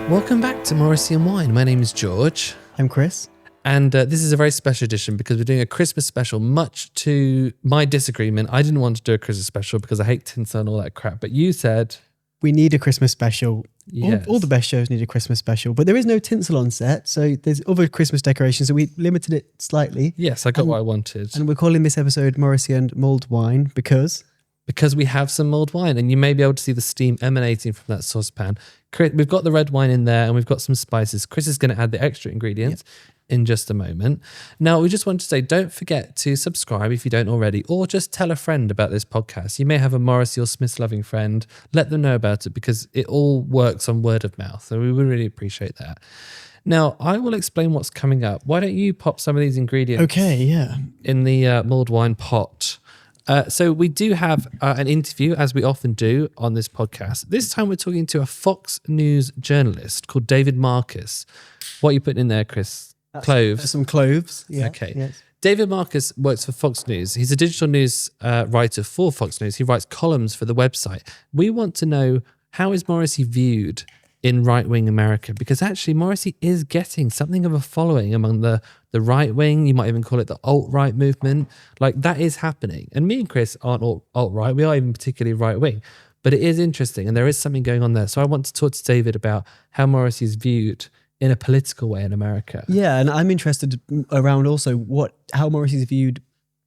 Welcome back to Morrissey and Wine. My name is George. I'm Chris. And this is a very special edition because we're doing a Christmas special, much to my disagreement. I didn't want to do a Christmas special because I hate tinsel and all that crap. But you said... We need a Christmas special. Yes. All the best shows need a Christmas special. But there is no tinsel on set, so there's other Christmas decorations. So we limited it slightly. Yes, I got what I wanted. And we're calling this episode Morrissey and Mulled Wine because we have some mulled wine and you may be able to see the steam emanating from that saucepan. We've got the red wine in there and we've got some spices. Chris is going to add the extra ingredients in just a moment. Now, we just want to say, don't forget to subscribe if you don't already, or just tell a friend about this podcast. You may have a Morrissey or Smith's loving friend. Let them know about it because it all works on word of mouth. So we would really appreciate that. Now, I will explain what's coming up. Why don't you pop some of these ingredients in the mulled wine pot? So we do have an interview, as we often do on this podcast. This time we're talking to a Fox News journalist called David Marcus. What are you putting in there, Chris? Cloves. Some cloves. Yeah. Okay. Yes. David Marcus works for Fox News. He's a digital news writer for Fox News. He writes columns for the website. We want to know, how is Morrissey viewed in right-wing America? Because actually Morrissey is getting something of a following among the right-wing. You might even call it the alt-right movement. Like, that is happening. And me and Chris aren't alt-right. We aren't even particularly right-wing. But it is interesting and there is something going on there. So I want to talk to David about how Morrissey is viewed in a political way in America. Yeah, and I'm interested around also how Morrissey is viewed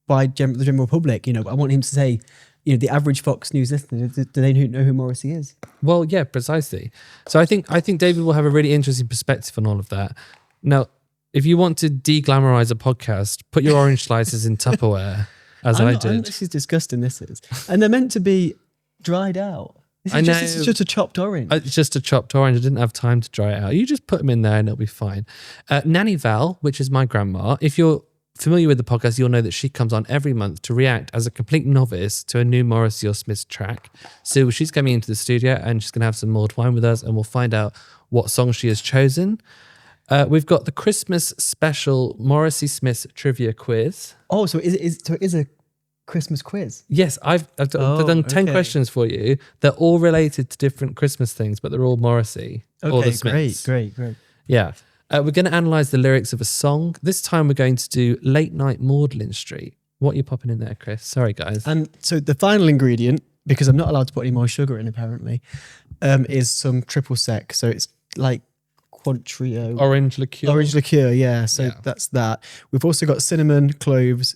by the general public. You know, I want him to say, you know, the average Fox News listener, do they know who Morrissey is? Well, yeah, precisely. So I think David will have a really interesting perspective on all of that. Now, if you want to de-glamorize a podcast, put your orange slices in Tupperware, as I did. This is disgusting, this is. And they're meant to be dried out. This is just a chopped orange. It's just a chopped orange. I didn't have time to dry it out. You just put them in there and it'll be fine. Nanny Val, which is my grandma, if you're familiar with the podcast, you'll know that she comes on every month to react as a complete novice to a new Morrissey or Smith track. So she's coming into the studio and she's going to have some mulled wine with us and we'll find out what song she has chosen. We've got the Christmas special Morrissey Smith trivia quiz. Oh, so it is a Christmas quiz? Yes, I've done 10 questions for you. They're all related to different Christmas things, but they're all Morrissey or the Smiths. Great. Yeah. We're going to analyse the lyrics of a song. This time we're going to do Late Night Maudlin Street. What are you popping in there, Chris? Sorry, guys. And so the final ingredient, because I'm not allowed to put any more sugar in apparently, is some triple sec. So it's like Cointreau. Orange liqueur. Yeah. So that's that. We've also got cinnamon, cloves,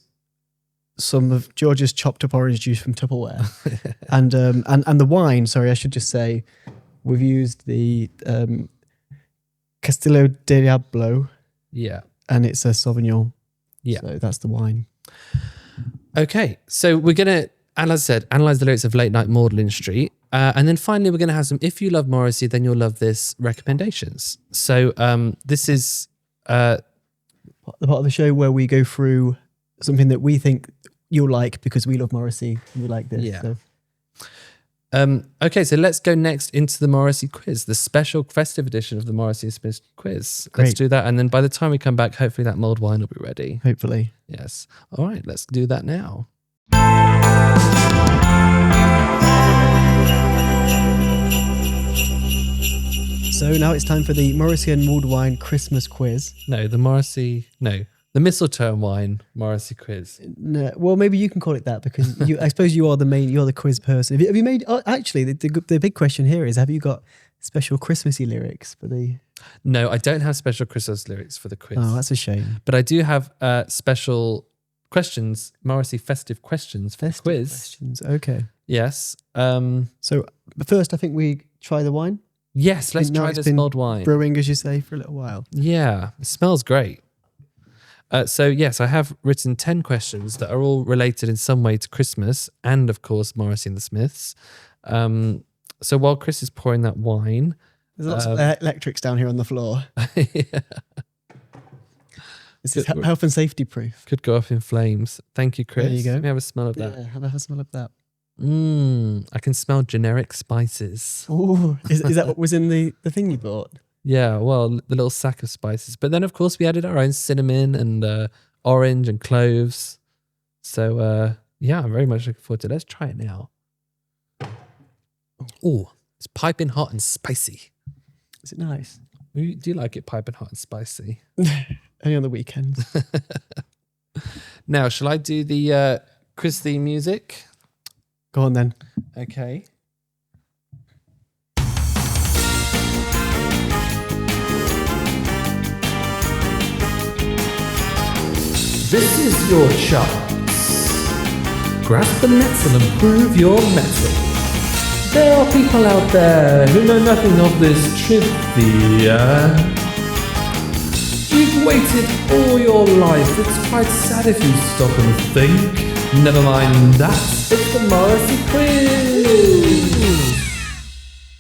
some of George's chopped up orange juice from Tupperware, and the wine. Sorry, I should just say we've used the Castillo Diablo. Yeah, and it's a Sauvignon. Yeah, so that's the wine. Okay, so we're gonna, as I said, analyze the lyrics of Late Night Maudlin Street, and then finally we're gonna have some. If you love Morrissey, then you'll love this recommendations. So this is the part of the show where we go through something that we think you'll like because we love Morrissey and we like this. Yeah. So. Okay, so let's go next into the Morrissey quiz, the special festive edition of the Morrissey and Smith quiz. Great. Let's do that. And then by the time we come back, hopefully that mulled wine will be ready. Hopefully. Yes. All right, let's do that now. So now it's time for the Morrissey and mulled wine Christmas quiz. The mistletoe and wine Morrissey quiz. No, well, maybe you can call it that because I suppose you're the quiz person. Have you made? Actually, the big question here is: have you got special Christmassy lyrics for the? No, I don't have special Christmas lyrics for the quiz. Oh, that's a shame. But I do have special questions, Morrissey festive questions for the quiz. Questions. Okay. Yes. So first, I think we try the wine. Yes, let's try this mulled wine. Brewing, as you say, for a little while. Yeah, it smells great. So yes, I have written 10 questions that are all related in some way to Christmas and of course Morrissey and the Smiths. So while Chris is pouring that wine, there's lots of electrics down here on the floor. Yeah. This is health and safety proof. Could go off in flames. Thank you, Chris. There you go. Let me have a smell of that. Yeah, have a smell of that. I can smell generic spices. Oh, is that what was in the thing you bought? Yeah, well, the little sack of spices. But then, of course, we added our own cinnamon and orange and cloves. So, yeah, I'm very much looking forward to it. Let's try it now. Oh, it's piping hot and spicy. Is it nice? Do you like it piping hot and spicy? Only on the weekends. Now, shall I do the Chris theme music? Go on then. Okay. This is your chance. Grasp the nets and improve your mettle. There are people out there who know nothing of this trivia. You've waited all your life. It's quite sad if you stop and think. Never mind that. It's the Morrissey quiz.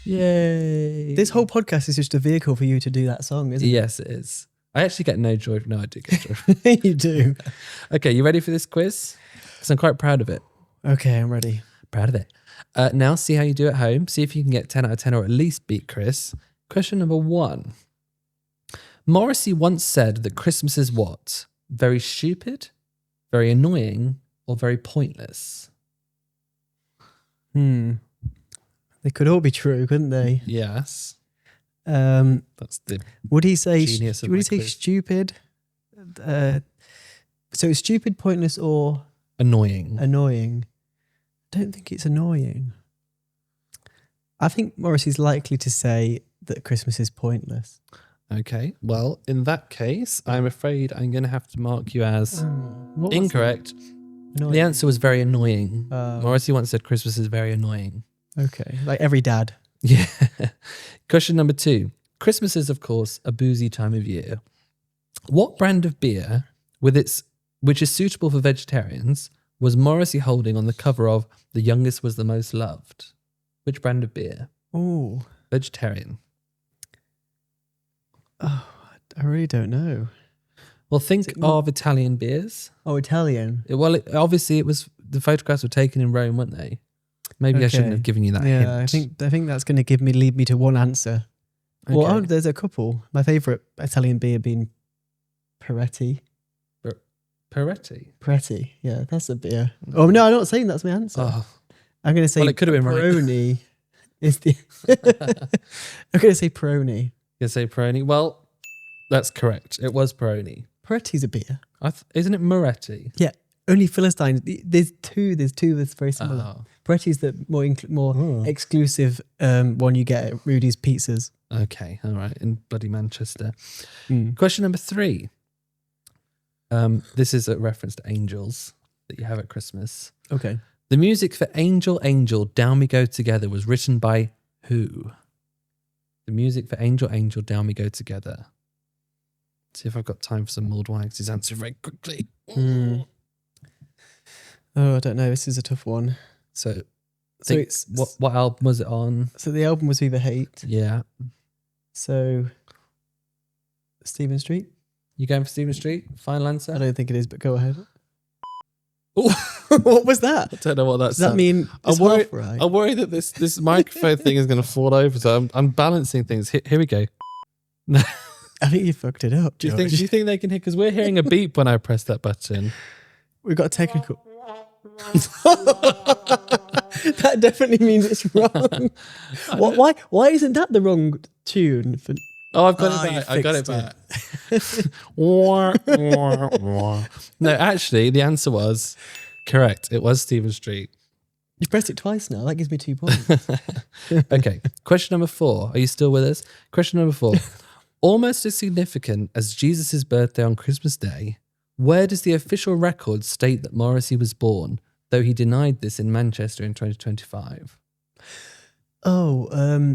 Yay. This whole podcast is just a vehicle for you to do that song, isn't it? Yes, it is. I actually get no joy. No, I do get joy. You do. Okay, you ready for this quiz? Because I'm quite proud of it. Okay, I'm ready. Proud of it. Now, see how you do at home. See if you can get 10 out of 10 or at least beat Chris. Question number 1. Morrissey once said that Christmas is what? Very stupid, very annoying, or very pointless? They could all be true, couldn't they? Yes. That's the would he say genius of would he my say quiz. stupid? So stupid, pointless, or Annoying. annoying? I don't think it's annoying. I think Morrissey's likely to say that Christmas is pointless. Okay. Well, in that case, I'm afraid I'm going to have to mark you as What was incorrect. annoying? The answer was very annoying. Oh. Morrissey once said Christmas is very annoying. Okay, like every dad. Yeah. Question number 2. Christmas is, of course, a boozy time of year. What brand of beer, which is suitable for vegetarians, was Morrissey holding on the cover of The Youngest Was the Most Loved? Which brand of beer? Oh, Vegetarian. I really don't know. Well, think it not- of Italian beers. Oh, Italian. Obviously, the photographs were taken in Rome, weren't they? Maybe I shouldn't Okay. have given you that Yeah, hint. I think that's going to lead me to one answer. Okay. Well, there's a couple. My favourite Italian beer being Peretti. Peretti. Peretti, yeah, that's a beer. Oh no, I'm not saying that's my answer. Oh, I'm going to say Well, it could have been right. Peroni is the. I'm going to say Peroni. you say Peroni? Well, that's correct. It was Peroni. Peretti's a beer. Isn't it Moretti? Yeah, only Philistine. There's two that's very similar. Oh, Peretti's the more exclusive one you get at Rudy's Pizzas. okay. All right. In bloody Manchester. Mm. Question number 3. This is a reference to angels that you have at Christmas. Okay. The music for Angel, Angel, Down We Go Together was written by who? The music for Angel, Angel, Down We Go Together. See if I've got time for some mulled wine, 'cause he's answered very quickly. Mm. Oh, I don't know. This is a tough one. So So what album was it on? So the album was Viva Hate. Yeah. So Stephen Street. You going for Stephen Street? Final I answer? don't think it is, but go ahead. Oh, What was that? I don't know what that Does that mean I'm it's worried, half right? I'm worried that this microphone thing is going to fall over, so I'm balancing things. Here we go. I think you fucked it up. Do you George. think they can hear? Because we're hearing a beep when I press that button. We've got a technical. That definitely means it's wrong. Why isn't that the wrong tune? For... Oh, I've got Oh, it you back. I got it fixed back. No, actually, the answer was correct. It was Stephen Street. You pressed it twice now. That gives me 2 points. Okay. Question number 4. Are you still with us? Question number 4. Almost as significant as Jesus' birthday on Christmas Day, where does the official record state that Morrissey was born, though he denied this in Manchester in 2025?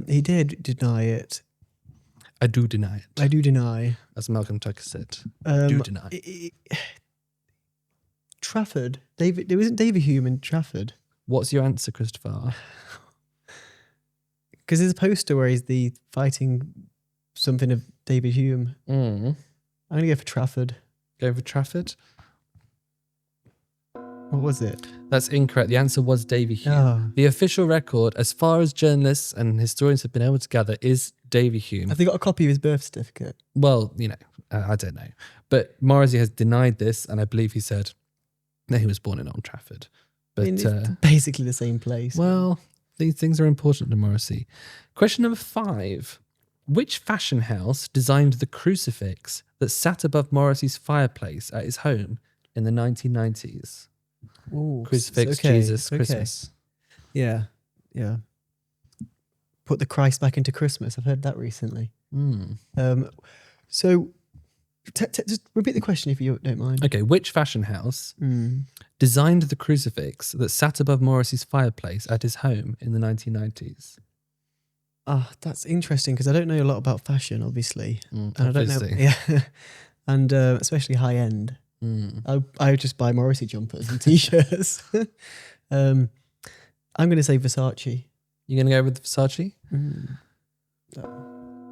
He did deny it. I do deny it. I do deny. As Malcolm Tucker said. Do deny. Trafford. There wasn't David Hume in Trafford. What's your answer, Christopher? Because there's a poster where he's fighting something of David Hume. I'm going to go for Trafford. Go for Trafford? What was it? That's incorrect. The answer was Davy Hume. Oh. The official record, as far as journalists and historians have been able to gather, is Davy Hume. Have they got a copy of his birth certificate? Well, I don't know. But Morrissey has denied this, and I believe he said that he was born in Old Trafford. But I mean, it's basically the same place. well, these things are important to Morrissey. Question number 5. Which fashion house designed the crucifix that sat above Morrissey's fireplace at his home in the 1990s? Ooh, Crucifix, okay, Jesus, okay. Christmas. Yeah. Put the Christ back into Christmas. I've heard that recently. So just repeat the question if you don't mind. Okay, which fashion house designed the crucifix that sat above Morrissey's fireplace at his home in the 1990s? That's interesting because I don't know a lot about fashion, obviously. And I don't know. Obviously. Yeah. And especially high end. I just buy Morrissey jumpers and t-shirts. I'm going to say Versace. You're going to go with Versace?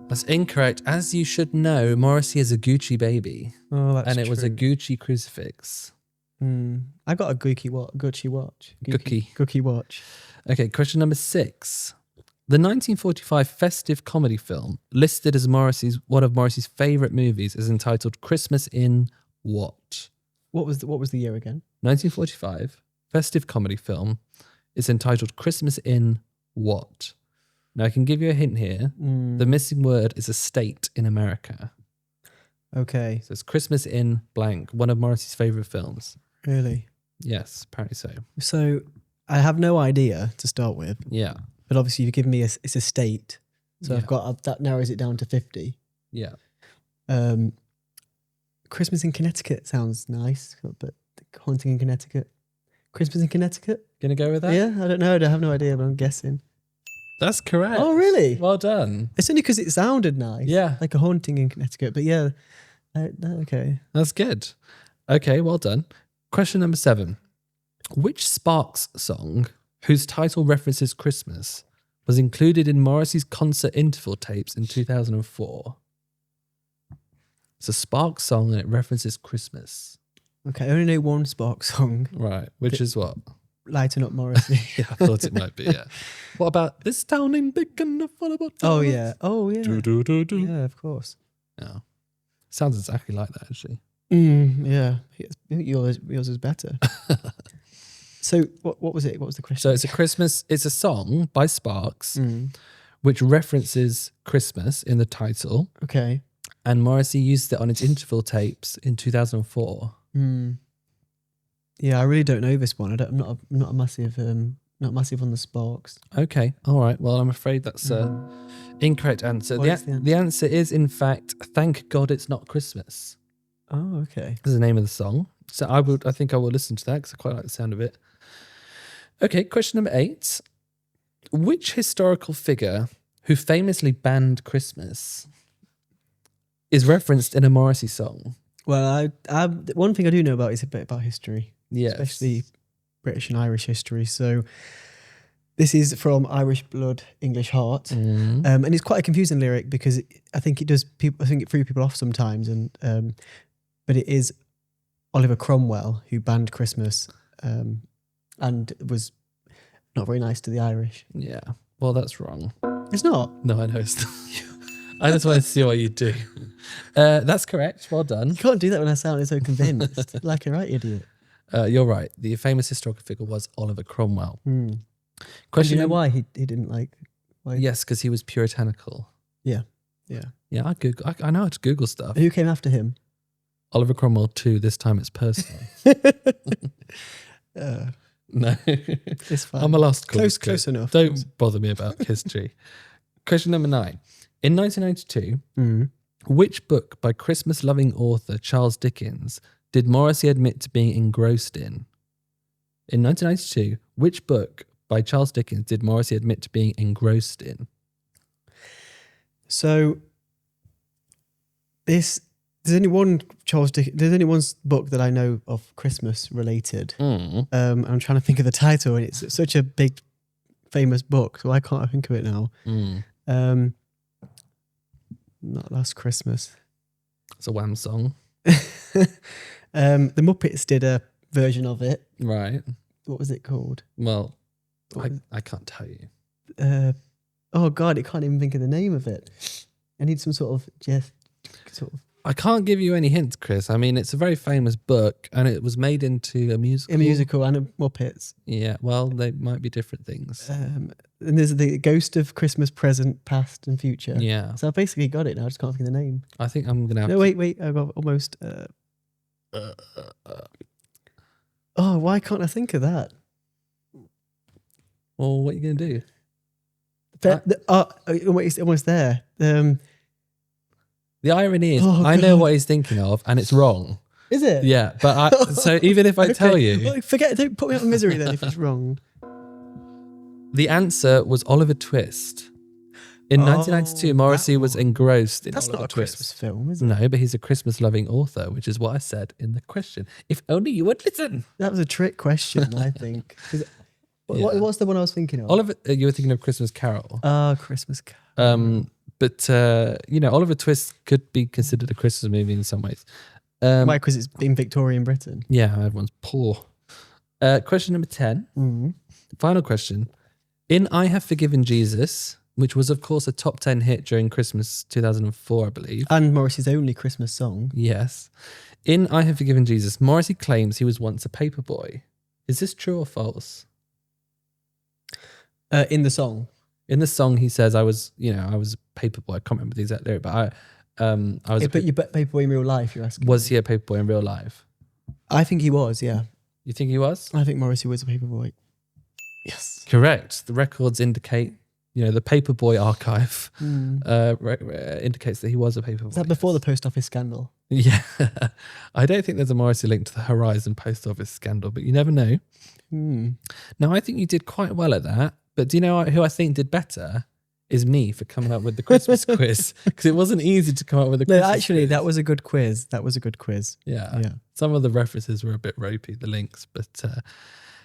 That's incorrect. As you should know, Morrissey is a Gucci baby. Oh, that's and it true. was a Gucci crucifix. I got a Gucci watch. Gucci watch. Okay, question number 6. The 1945 festive comedy film listed as one of Morrissey's favourite movies is entitled Christmas in what? What was the year again? 1945 festive comedy film is entitled Christmas in what? Now I can give you a hint here. The missing word is a state in America. Okay. So it's Christmas in blank, one of Morrissey's favourite films. Really? Yes, apparently so. So I have no idea to start with. Yeah. But obviously you've given me it's a state. So I've got that narrows it down to 50. Yeah. Christmas in Connecticut sounds nice, but haunting in Connecticut. Christmas in Connecticut? Gonna go with that? Yeah, I don't know. I have no idea, but I'm guessing. That's correct. Oh, really? Well done. It's only because it sounded nice. Yeah. Like a haunting in Connecticut. But yeah, okay. That's good. Okay, well done. Question number 7. Which Sparks song, whose title references Christmas, was included in Morrissey's concert interval tapes in 2004? It's a Sparks song and it references Christmas. Okay, I only know one Spark song. Right, which is what? Lighten Up Morrissey. Yeah, I thought it might be, yeah. What about This Town Ain't Big Enough for the Bottom? Oh, yeah. Oh, yeah. Do. Yeah, of course. Yeah. Sounds exactly like that, actually. Yeah. Yours is better. So what was it? What was the question? So it's a song by Sparks, which references Christmas in the title. Okay. And Morrissey used it on its interval tapes in 2004. Yeah, I really don't know this one. I'm not a massive on the Sparks. Okay, all right. Well, I'm afraid that's an incorrect answer. The answer is, in fact, Thank God It's Not Christmas. Oh, okay. Is the name of the song. So I think I will listen to that because I quite like the sound of it. Okay, question number 8. Which historical figure who famously banned Christmas is referenced in a Morrissey song? Well, one thing I do know about is a bit about history. Yes. Especially British and Irish history. So this is from Irish Blood, English Heart. And it's quite a confusing lyric because I think it threw people off sometimes. But it is Oliver Cromwell who banned Christmas and was not very nice to the Irish. Yeah. Well, that's wrong. It's not? No, I know it's not. I just wanted to see what you do. That's correct. Well done. You can't do that when I sound so convinced. Like a right idiot. You're right. The famous historical figure was Oliver Cromwell. Question: do you know why he didn't like? Why? Yes, because he was puritanical. Yeah. Yeah, I know how to Google stuff. Who came after him? Oliver Cromwell 2. This time it's personal. No, it's fine. I'm a lost cause. Close enough. Don't bother me about history. Question number 9. In 1992, which book by Christmas-loving author Charles Dickens did Morrissey admit to being engrossed in? In 1992, which book by Charles Dickens did Morrissey admit to being engrossed in? So, there's only one there's only one book that I know of Christmas related. I'm trying to think of the title, and it's such a big, famous book, so why can't I think of it now? Not Last Christmas. It's a Wham song. The Muppets did a version of it. Right. What was it called? Well, I can't tell you. Oh God, I can't even think of the name of it. I need some sort of I can't give you any hints, Chris. I mean, it's a very famous book and it was made into a musical. A musical and a Muppets. Yeah, well, they might be different things. And there's the Ghost of Christmas Present, Past and Future. Yeah. So I basically got it now. I just can't think of the name. I think I'm going to have No, wait. I got almost. Oh, why can't I think of that? Well, what are you going to do? It's almost there. The irony is, Oh, I know God. what he's thinking of and it's wrong. Is it? Yeah, but so even if I tell you, Well, forget it. Don't put me out of misery then if it's wrong. the answer was Oliver Twist. In 1992, Morrissey was engrossed in That's Oliver not a Twist. Christmas film, is it? No, but he's a Christmas-loving author, which is what I said in the question. If only you would listen. That was a trick question, I think. What's the one I was thinking of? Oliver, you were thinking of Christmas Carol. Christmas Carol. But Oliver Twist could be considered a Christmas movie in some ways. Why? Because it's in Victorian Britain. Yeah, everyone's poor. Question number 10. Mm-hmm. Final question. In I Have Forgiven Jesus, which was, of course, a top 10 hit during Christmas 2004, I believe. And Morrissey's only Christmas song. Yes. In I Have Forgiven Jesus, Morrissey claims he was once a paperboy. Is this true or false? In the song. In the song, he says, I was a paperboy. I can't remember the exact lyric, but I was. But you bet paperboy in real life, you're asking. Was he a paperboy in real life? I think he was, yeah. You think he was? I think Morrissey was a paperboy. Yes. Correct. The records indicate, the paperboy archive indicates that he was a paperboy. Is that before the post office scandal? Yeah. I don't think there's a Morrissey link to the Horizon post office scandal, but you never know. Now, I think you did quite well at that. But do you know who I think did better? Is me for coming up with the Christmas quiz. Because it wasn't easy to come up with a Christmas quiz. That was a good quiz. That was a good quiz. Yeah. Some of the references were a bit ropey, the links. But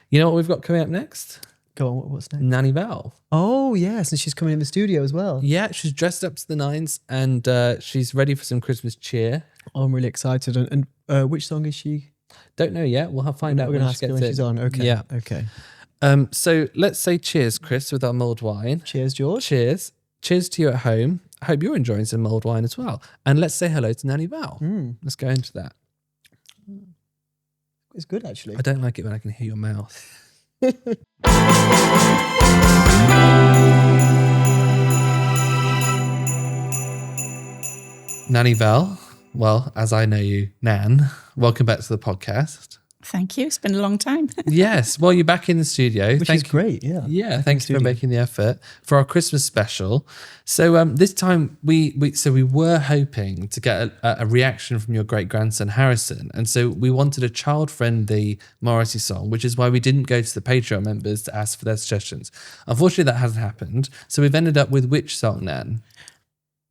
you know what we've got coming up next? Go on, what's next? Nanny Val. Oh, yes. And she's coming in the studio as well. Yeah, she's dressed up to the nines and she's ready for some Christmas cheer. Oh, I'm really excited. And which song is she? Don't know yet. We'll find out when when she gets she's on. Okay. Yeah. Okay. So let's say cheers, Chris, with our mulled wine. Cheers, George. Cheers. Cheers to you at home. I hope you're enjoying some mulled wine as well. And let's say hello to Nanny Val. Let's go into that. It's good, actually. I don't like it when I can hear your mouth. Nanny Val, well, as I know you, Nan, welcome back to the podcast. Thank you. It's been a long time. Yes. Well, you're back in the studio. Which is great, yeah. Yeah, thanks for making the effort for our Christmas special. So this time we were hoping to get a reaction from your great-grandson, Harrison. And so we wanted a child-friendly Morrissey song, which is why we didn't go to the Patreon members to ask for their suggestions. Unfortunately, that hasn't happened. So we've ended up with which song, Nan?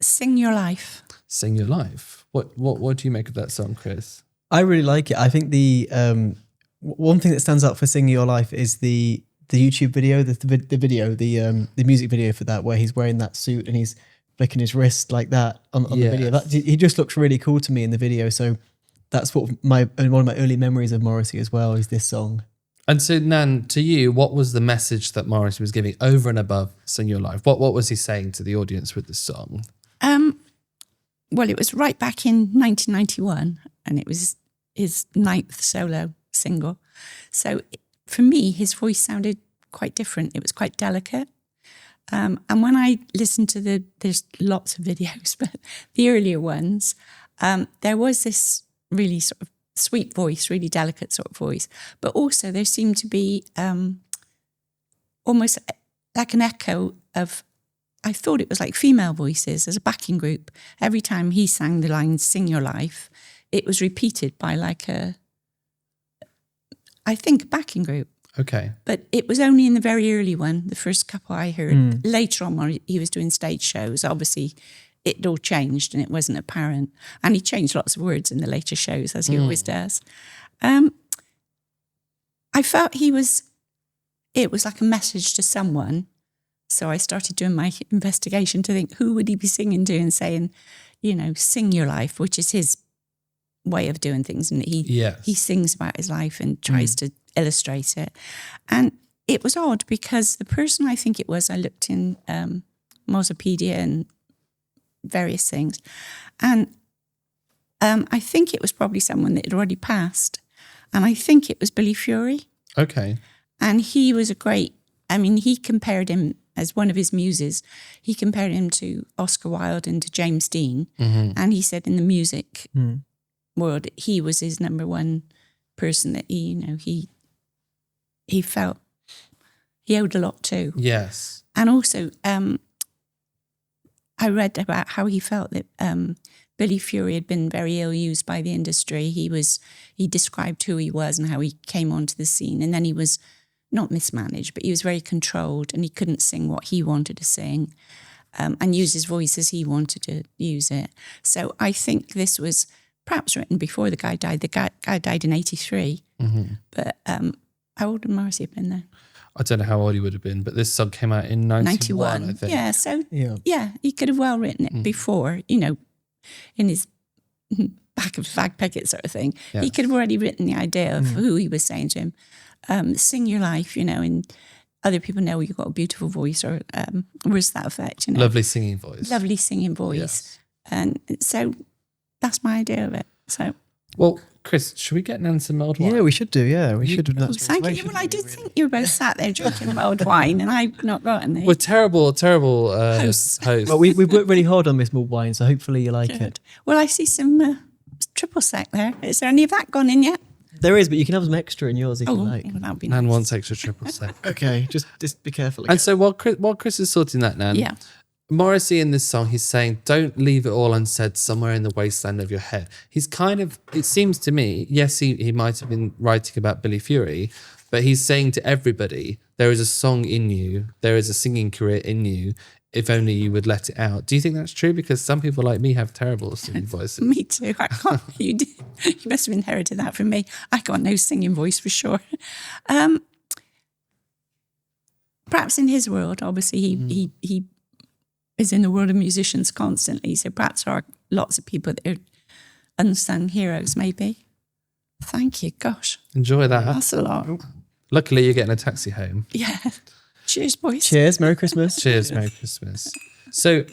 Sing Your Life. Sing Your Life. What do you make of that song, Chris? I really like it. I think the one thing that stands out for Singing Your Life is the YouTube video, the music video for that, where he's wearing that suit and he's flicking his wrist like that on the video. He just looks really cool to me in the video. So that's what one of my early memories of Morrissey as well is this song. And so, Nan, to you, what was the message that Morrissey was giving over and above Sing Your Life? What was he saying to the audience with this song? Well, it was right back in 1991 and it was his 9th solo single. So for me, his voice sounded quite different. It was quite delicate. And when I listened to there's lots of videos, but the earlier ones, there was this really sort of sweet voice, really delicate sort of voice. But also there seemed to be almost like an echo of, I thought it was like female voices as a backing group. Every time he sang the lines, Sing Your Life, it was repeated by like a backing group. Okay. But it was only in the very early one, the first couple I heard. Later on, when he was doing stage shows, obviously it all changed and it wasn't apparent. And he changed lots of words in the later shows, as he always does. I felt it was like a message to someone. So I started doing my investigation to think, who would he be singing to and saying, sing your life, which is his way of doing things. And he sings about his life and tries to illustrate it. And it was odd because the person I think it was, I looked in Mozopedia and various things. And I think it was probably someone that had already passed. And I think it was Billy Fury. Okay. And he was he compared him as one of his muses. He compared him to Oscar Wilde and to James Dean. Mm-hmm. And he said in the music world, he was his number one person that he felt he owed a lot to. Yes. And also, I read about how he felt that Billy Fury had been very ill-used by the industry. He described who he was and how he came onto the scene. And then he was not mismanaged, but he was very controlled and he couldn't sing what he wanted to sing and use his voice as he wanted to use it. So I think this was perhaps written before the guy died. The guy died in 83. Mm-hmm. But how old would Morrissey have been then? I don't know how old he would have been, but this song came out in 91, I think. Yeah, so he could have well written it before, in his back of fag packet sort of thing. Yes. He could have already written the idea of who he was saying to him. Sing your life, and other people know you've got a beautiful voice or words to that effect. Lovely singing voice. Lovely singing voice. Yes. And so that's my idea of it. So, well, Chris, should we get Nan some mulled wine? Yeah, we should do. Yeah, we should. Thank you. Well, I did think you were both sat there drinking mulled wine, and I've not got any. We're terrible hosts. Well, we've worked really hard on this mulled wine, so hopefully you like it. Well, I see some triple sec there. Is there any of that gone in yet? There is, but you can have some extra in yours if you like. Well, that would be Nan nice. wants extra triple sec. Okay, just be careful. And so while Chris is sorting that, Nan, Yeah. Morrissey in this song, he's saying, don't leave it all unsaid somewhere in the wasteland of your head. He's kind of, it seems to me, yes, he might have been writing about Billy Fury, but he's saying to everybody, there is a song in you, there is a singing career in you, if only you would let it out. Do you think that's true? Because some people like me have terrible singing voices. Me too. I can't. You must have inherited that from me. I got no singing voice for sure. Perhaps in his world, obviously, he is in the world of musicians constantly. So perhaps there are lots of people that are unsung heroes, maybe. Thank you. Gosh. Enjoy that. That's a lot. Luckily, you're getting a taxi home. Yeah. Cheers, boys. Cheers. Merry Christmas. Cheers. Merry Christmas. So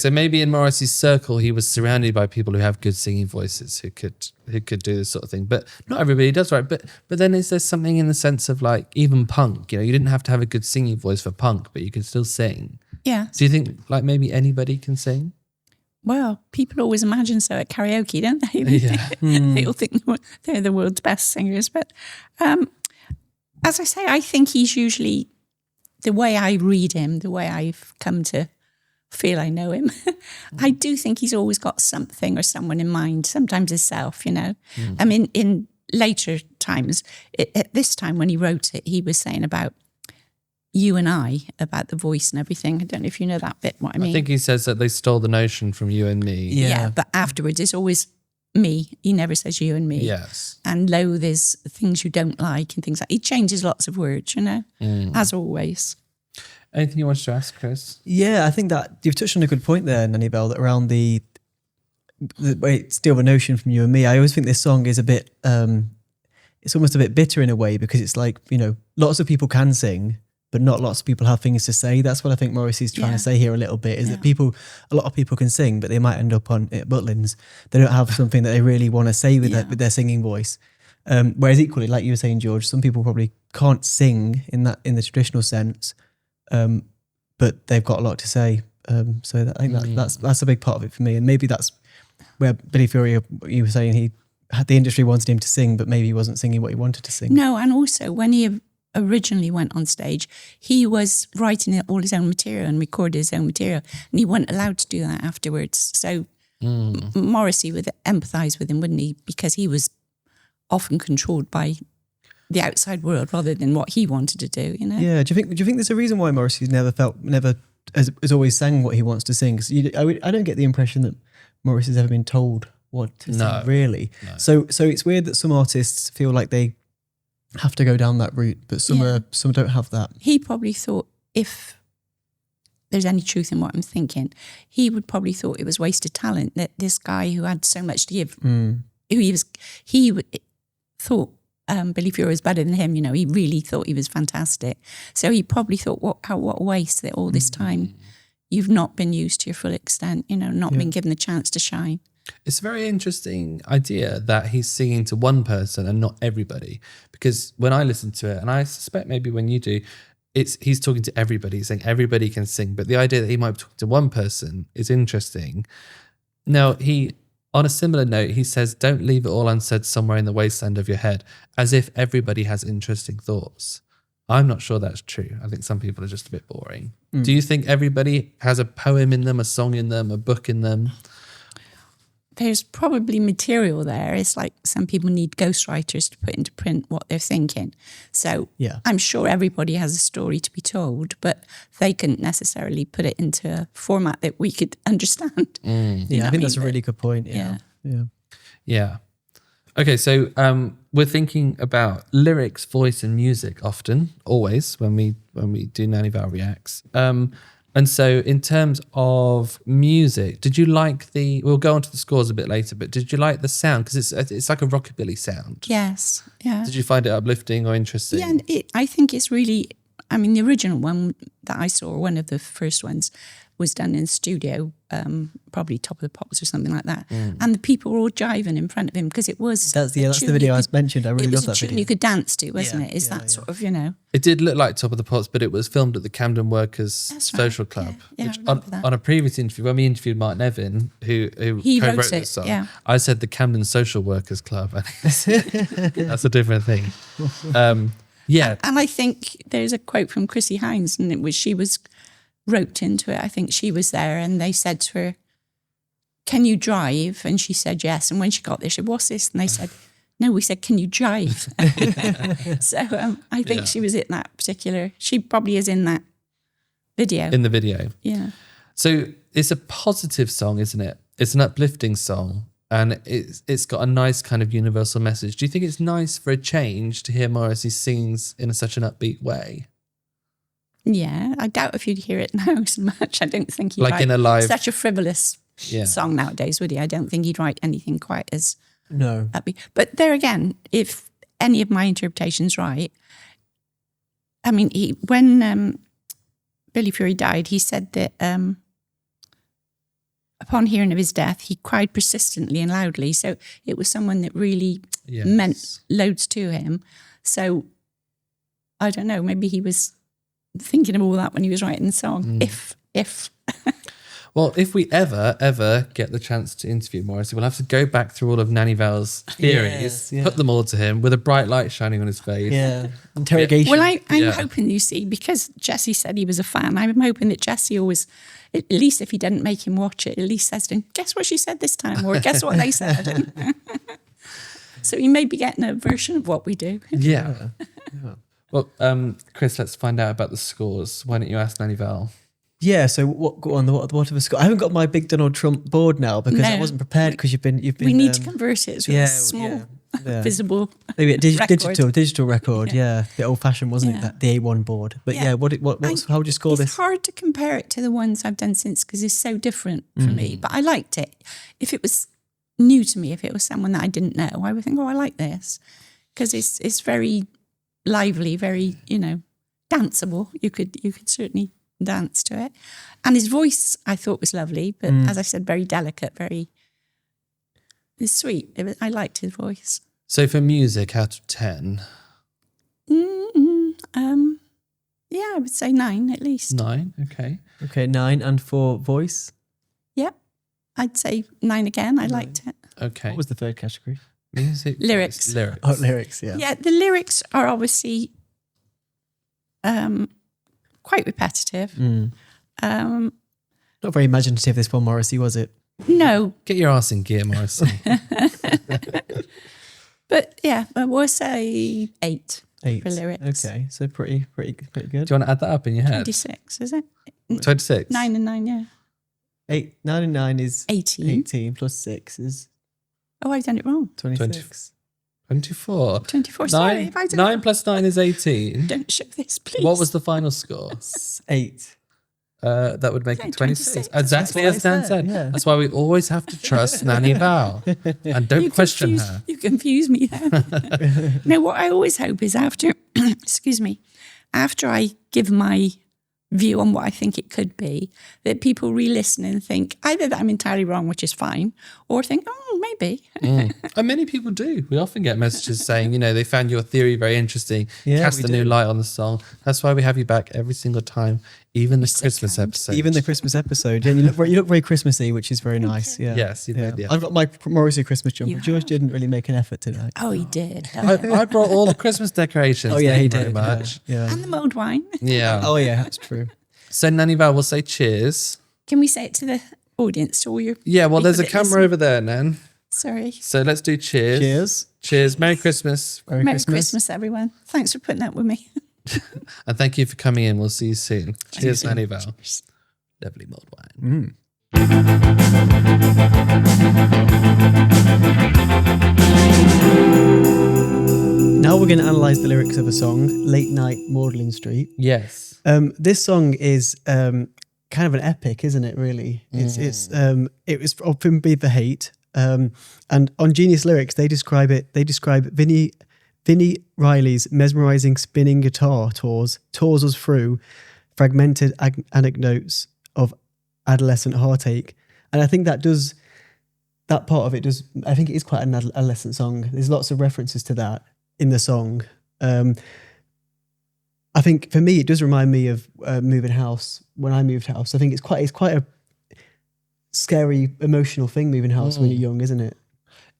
maybe in Morrissey's circle, he was surrounded by people who have good singing voices who could do this sort of thing. But not everybody does, right? But then is there something in the sense of like even punk? You didn't have to have a good singing voice for punk, but you could still sing. Yeah. Do you think like maybe anybody can sing? Well, people always imagine so at karaoke, don't they? Yeah. They all think they're the world's best singers. But as I say, I think he's usually, the way I read him, the way I've come to feel I know him, I do think he's always got something or someone in mind, sometimes himself, I mean, in later times, at this time when he wrote it, he was saying about you and I, about the voice and everything. I don't know if you know that bit, what I mean. I think he says that they stole the notion from you and me. Yeah, but afterwards it's always me. He never says you and me. Yes. And lo, there's things you don't like and things like, he changes lots of words, as always. Anything you wanted to ask, Chris? Yeah, I think that you've touched on a good point there, Nanny Val, that around the way steal the notion from you and me. I always think this song is a bit, it's almost a bit bitter in a way, because it's like, lots of people can sing, but not lots of people have things to say. That's what I think Morrissey's trying to say here a little bit, is that a lot of people can sing, but they might end up on at Butlins. They don't have something that they really want to say with their singing voice. Whereas equally, like you were saying, George, some people probably can't sing in the traditional sense, but they've got a lot to say. So I think that's a big part of it for me. And maybe that's where Billy Fury, you were saying the industry wanted him to sing, but maybe he wasn't singing what he wanted to sing. No, and also when he originally went on stage, he was writing all his own material and recorded his own material, and he wasn't allowed to do that afterwards. So Morrissey would empathise with him, wouldn't he? Because he was often controlled by the outside world rather than what he wanted to do. Yeah. Do you think there's a reason why Morrissey's never has always sang what he wants to sing? Because I don't get the impression that Morrissey's ever been told what to sing, really. No. So it's weird that some artists feel like they have to go down that route, but some don't have that. He probably thought, if there's any truth in what I'm thinking, he would probably thought it was wasted talent, that this guy who had so much to give, he thought Billy Fury was better than him. He really thought he was fantastic. So he probably thought, what a waste that all this time you've not been used to your full extent, not been given the chance to shine. It's a very interesting idea that he's singing to one person and not everybody. Because when I listen to it, and I suspect maybe when you do, he's talking to everybody, he's saying everybody can sing. But the idea that he might be talking to one person is interesting. Now, on a similar note, he says, don't leave it all unsaid somewhere in the wasteland of your head, as if everybody has interesting thoughts. I'm not sure that's true. I think some people are just a bit boring. Do you think everybody has a poem in them, a song in them, a book in them? There's probably material there. It's like some people need ghostwriters to put into print what they're thinking. So I'm sure everybody has a story to be told, but they couldn't necessarily put it into a format that we could understand. Yeah, I think that's a really good point. Yeah. Okay, so we're thinking about lyrics, voice, and music often, always when we do Nanny Val Reacts. And so in terms of music, did you like we'll go on to the scores a bit later, but did you like the sound? Because it's like a rockabilly sound. Yes, yeah. Did you find it uplifting or interesting? Yeah, and I think it's really, the original one that I saw, one of the first ones, was done in the studio, probably Top of the Pops or something like that. And the people were all jiving in front of him because it was... That's the video I mentioned. I really love that video. It was a tune you could dance to, wasn't it? Is that sort of, It did look like Top of the Pops, but it was filmed at the Camden Workers Social Club. Yeah, which I remember that. On a previous interview, when we interviewed Martin Evan, who co-wrote this song, I said the Camden Social Workers Club. I think that's a different thing. Yeah. And I think there's a quote from Chrissie Hynde, and she was roped into it. I think she was there and they said to her, can you drive? And she said yes. And when she got there, she said, what's this? And they said, no, we said, can you jive? So I think she was in that particular, she probably is in that video. In the video. Yeah. So it's a positive song, isn't it? It's an uplifting song and it's got a nice kind of universal message. Do you think it's nice for a change to hear Morrissey sings in such an upbeat way? Yeah, I doubt if you'd hear it now so much. I don't think he'd like write in a live such a frivolous song nowadays, would he? I don't think he'd write anything quite as upbeat. But there again, if any of my interpretation's right, when Billy Fury died, he said that upon hearing of his death, he cried persistently and loudly. So it was someone that really meant loads to him. So I don't know, maybe he was thinking of all that when he was writing the song. If Well, if we ever get the chance to interview Morrissey, we'll have to go back through all of Nanny Val's theories, put them all to him with a bright light shining on his face. Yeah, interrogation. Well, I'm hoping, you see, because Jesse said he was a fan, I'm hoping that Jesse always, at least if he didn't make him watch it, at least says to him, guess what she said this time, or guess what they said. So he may be getting a version of what we do. Yeah. Well, Chris, let's find out about the scores. Why don't you ask Nanny Val? Yeah, so what are the scores? I haven't got my big Donald Trump board now because I wasn't prepared because you've been. We need to convert it to a small, visible maybe a digital record. Yeah, the old fashioned, wasn't it? That the A1 board. But how would you score this? It's hard to compare it to the ones I've done since because it's so different for me. But I liked it. If it was new to me, if it was someone that I didn't know, I would think, I like this because it's very lively, very, danceable. You could certainly dance to it. And his voice I thought was lovely, but as I said, very delicate, it's sweet. I liked his voice. So for music, out of 10? I would say 9 at least. 9, okay. Okay, 9. And for voice? Yep. I'd say 9 again. I liked it. Okay. What was the third category? Music. Lyrics. Voice, lyrics. Oh, lyrics, yeah. Yeah, the lyrics are obviously quite repetitive. Not very imaginative, this one, Morrissey, was it? No. Get your arse in gear, Morrissey. But we'll say 8 for lyrics. Okay, so pretty good. Do you want to add that up in your head? 26, is it? 26? 9 and 9, yeah. 9 and 9 is 18. 18 plus 6 is... Oh, I've done it wrong. 26. 24. 24, sorry. 9 plus 9 is 18. Don't show this, please. What was the final score? 8. That would make it 26. Exactly That's as what I Dan said, said. yeah. That's why we always have to trust Nanny Val. And don't question her. You confuse me there. No, what I always hope is after, excuse me, after I give my view on what I think it could be, that people re-listen and think either that I'm entirely wrong, which is fine, or think, oh, maybe. And many people do. We often get messages saying, they found your theory very interesting, cast a new light on the song. That's why we have you back every single time, even the Christmas episode. Even the Christmas episode. And you look very Christmassy, which is very nice. Yeah. Yes, you did. Yeah. I've got my Morrissey Christmas jumper. George didn't really make an effort tonight. Oh, he did. I brought all the Christmas decorations. Oh, yeah, Thank he you very did. much. Yeah. And the mulled wine. Yeah. Oh, yeah, that's true. So Nanny Val will say cheers. Can we say it to the audience, to all your Yeah, well, there's a people that camera over there, Nan. Sorry. So let's do cheers. Cheers. Cheers. Merry Christmas. Merry Christmas, everyone. Thanks for putting up with me. And thank you for coming in. We'll see you soon. Cheers, Nanny Val. Lovely mulled wine. Now we're going to analyse the lyrics of a song, Late Night Maudlin Street. Yes. This song is kind of an epic, isn't it, really? It was often Be the Hate. And on Genius Lyrics, they describe Vinnie Riley's mesmerising spinning guitar tours us through fragmented anecdotes of adolescent heartache. And I think that part of it does, I think it is quite an adolescent song. There's lots of references to that in the song. I think for me, it does remind me of moving house, when I moved house. I think it's quite a scary, emotional thing, moving house when you're young, isn't it?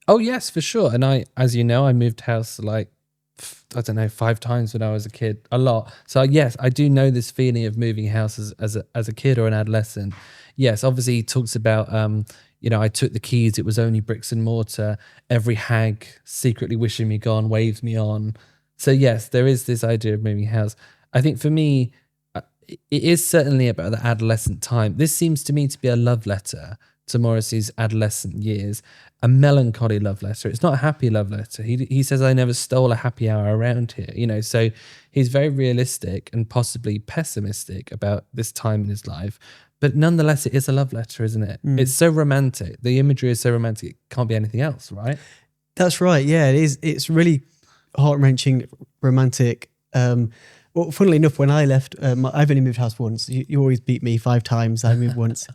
Oh, yes, for sure. And as you know, I moved house 5 times when I was a kid, a lot. So yes, I do know this feeling of moving house as a kid or an adolescent. Yes, obviously he talks about, I took the keys, it was only bricks and mortar. Every hag secretly wishing me gone, waves me on. So yes, there is this idea of moving house. I think for me, it is certainly about the adolescent time. This seems to me to be a love letter to Morrissey's adolescent years, a melancholy love letter. It's not a happy love letter. He says, I never stole a happy hour around here. So he's very realistic and possibly pessimistic about this time in his life. But nonetheless, it is a love letter, isn't it? It's so romantic. The imagery is so romantic. It can't be anything else, right? That's right. Yeah, it is. It's really heart-wrenching, romantic. Well, funnily enough, when I left, I've only moved house once. You always beat me 5 times. I moved once.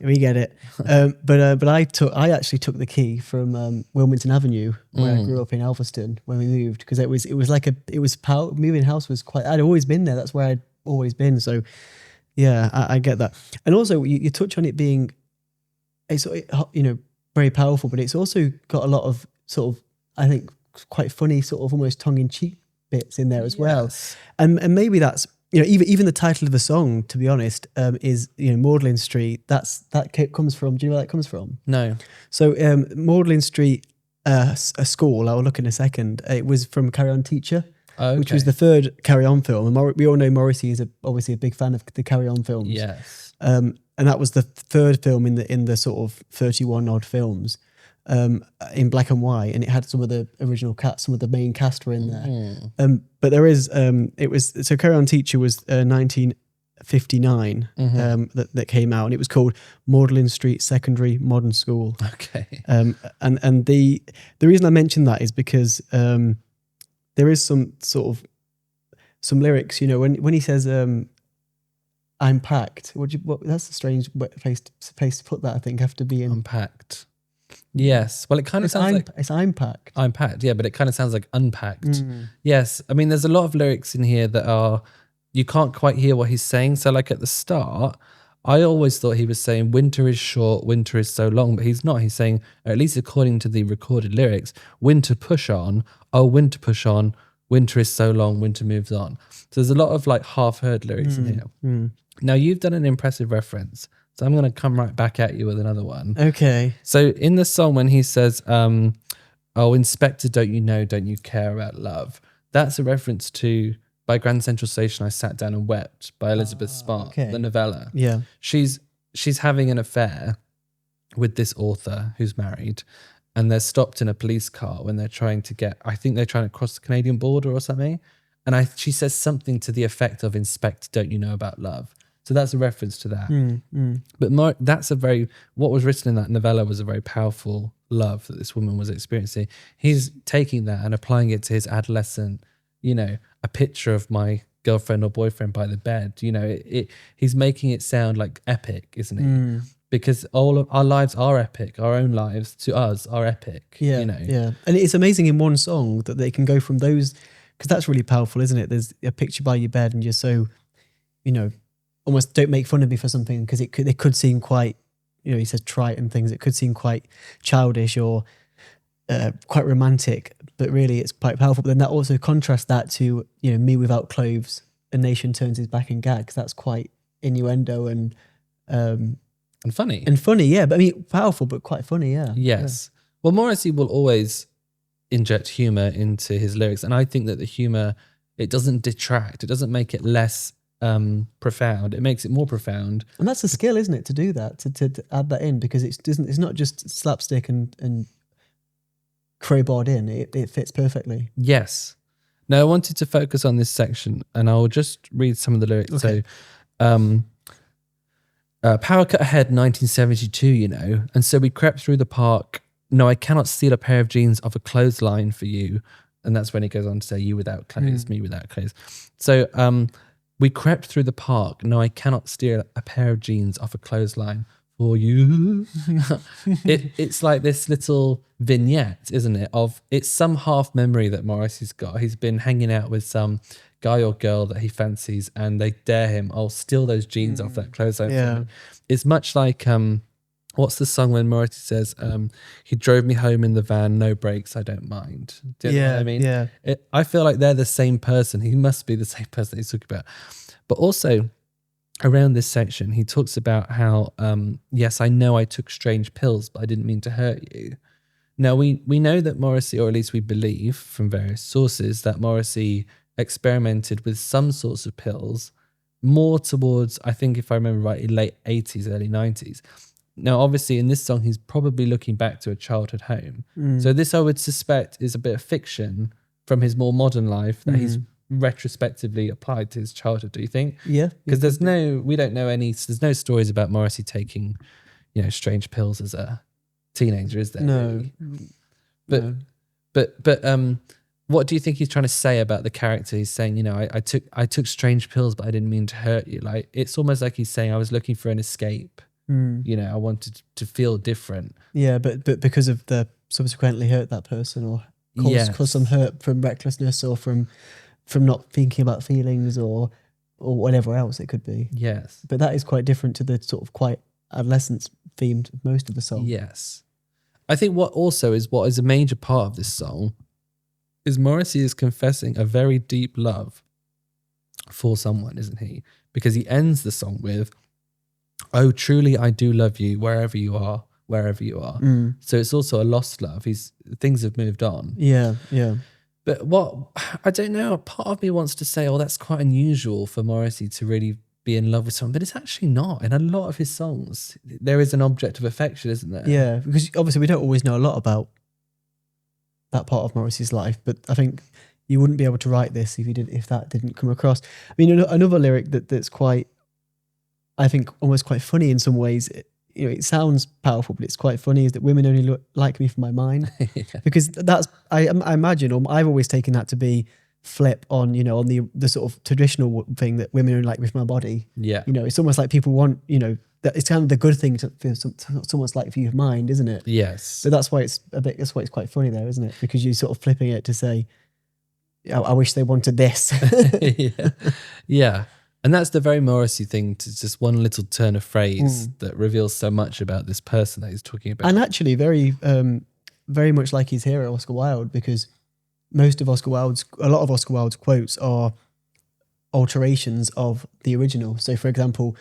We get it. But I actually took the key from Wilmington Avenue, where I grew up in Alveston when we moved, because moving house was quite. I'd always been there. That's where I'd always been. So yeah, I get that. And also you touch on it being, it's very powerful, but it's also got a lot of sort of, I think, quite funny sort of almost tongue in cheek bits in there as well. And maybe that's, even the title of the song, to be honest, is, Maudlin Street. That comes from, do you know where that comes from? No. So Maudlin Street, a school, I'll look in a second. It was from Carry On Teacher, which was the third Carry On film. And we all know Morrissey is obviously a big fan of the Carry On films. Yes. And that was the third film in the sort of 31 odd films. In black and white, and it had some of the original cast, some of the main cast were in there. But there is, so Carry On Teacher was 1959 that came out, and it was called Maudlin Street Secondary Modern School. Okay. And the reason I mention that is because there is some some lyrics, when he says, I'm packed. That's a strange place to put that, I think, have to be in. Unpacked. Yes. Well, it kind of sounds like... It's I'm packed. I'm packed, yeah, but it kind of sounds like unpacked. Yes. I mean, there's a lot of lyrics in here that are... You can't quite hear what he's saying. So like at the start, I always thought he was saying winter is short, winter is so long, but he's not. He's saying, or at least according to the recorded lyrics, winter push on, oh, winter push on, winter is so long, winter moves on. So there's a lot of like half-heard lyrics in here. Now, you've done an impressive reference. So I'm going to come right back at you with another one. Okay. So in the song, when he says, oh, Inspector, don't you care about love? That's a reference to By Grand Central Station, I Sat Down and Wept by Elizabeth Smart, the novella. Yeah. She's having an affair with this author who's married, and they're stopped in a police car when they're trying to cross the Canadian border or something. And she says something to the effect of, Inspector, don't you know about love? So that's a reference to that. But what was written in that novella was a very powerful love that this woman was experiencing. He's taking that and applying it to his adolescent, a picture of my girlfriend or boyfriend by the bed. You know, he's making it sound like epic, isn't he? Because all of our lives are epic. Our own lives to us are epic. Yeah, you know. yeah. And it's amazing in one song that they can go from those, because that's really powerful, isn't it? There's a picture by your bed and you're so, you know, almost don't make fun of me for something, because it could seem quite, you know, he says trite and things. It could seem quite childish or quite romantic, but really it's quite powerful. But then that also contrasts that to, you know, me without clothes, a nation turns his back and gags. That's quite innuendo and funny. And funny, yeah. But I mean, powerful, but quite funny, yeah. Yes. Yeah. Well, Morrissey will always inject humor into his lyrics. And I think that the humor, it doesn't detract. It doesn't make it less profound. It makes it more profound. And that's a skill, isn't it, to do that, to add that in, because it's not just slapstick and crowbarred in. It fits perfectly. Yes. Now, I wanted to focus on this section, and I'll just read some of the lyrics. Okay. So, power cut ahead 1972, you know, and so we crept through the park. No, I cannot steal a pair of jeans off a clothesline for you. And that's when he goes on to say, you without clothes, me without clothes. So we crept through the park. No, I cannot steal a pair of jeans off a clothesline for you. It's like this little vignette, isn't it? It's some half memory that Morrissey's got. He's been hanging out with some guy or girl that he fancies, and they dare him, I'll steal those jeans off that clothesline. Yeah. It's much like what's the song when Morrissey says, he drove me home in the van, no brakes, I don't mind. Do you know what I mean? Yeah. I feel like they're the same person. He must be the same person that he's talking about. But also around this section, he talks about how, yes, I know I took strange pills, but I didn't mean to hurt you. Now, we know that Morrissey, or at least we believe from various sources, that Morrissey experimented with some sorts of pills more towards, I think if I remember rightly, late 80s, early 90s. Now, obviously, in this song, he's probably looking back to a childhood home. So this, I would suspect, is a bit of fiction from his more modern life that he's retrospectively applied to his childhood. Do you think? Yeah. Because there's no stories about Morrissey taking, you know, strange pills as a teenager, is there? No. Really? But what do you think he's trying to say about the character? He's saying, you know, I took strange pills, but I didn't mean to hurt you. Like, it's almost like he's saying I was looking for an escape. You know, I wanted to feel different. Yeah, but because of the subsequently hurt that person, or cause some hurt from recklessness, or from not thinking about feelings, or whatever else it could be. Yes. But that is quite different to the sort of quite adolescence themed most of the song. Yes. I think what is a major part of this song is Morrissey is confessing a very deep love for someone, isn't he? Because he ends the song with, oh, truly I do love you wherever you are. So it's also a lost love. Things have moved on. Yeah. But I don't know, part of me wants to say, oh, that's quite unusual for Morrissey to really be in love with someone, but it's actually not. In a lot of his songs, there is an object of affection, isn't there? Yeah, because obviously we don't always know a lot about that part of Morrissey's life, but I think you wouldn't be able to write this if that didn't come across. I mean, another lyric that's quite, I think, almost quite funny in some ways. It sounds powerful, but it's quite funny, is that women only like me for my mind. Because that's, I imagine, or I've always taken that to be flip on, on the sort of traditional thing that women only like me for my body. Yeah. It's almost like people want, that it's kind of the good thing for someone's like for your mind, isn't it? Yes. But that's why it's quite funny there, isn't it? Because you're sort of flipping it to say, I wish they wanted this. Yeah. And that's the very Morrissey thing, to just one little turn of phrase that reveals so much about this person that he's talking about. And actually very, very much like his hero, Oscar Wilde, because a lot of Oscar Wilde's quotes are alterations of the original. So for example,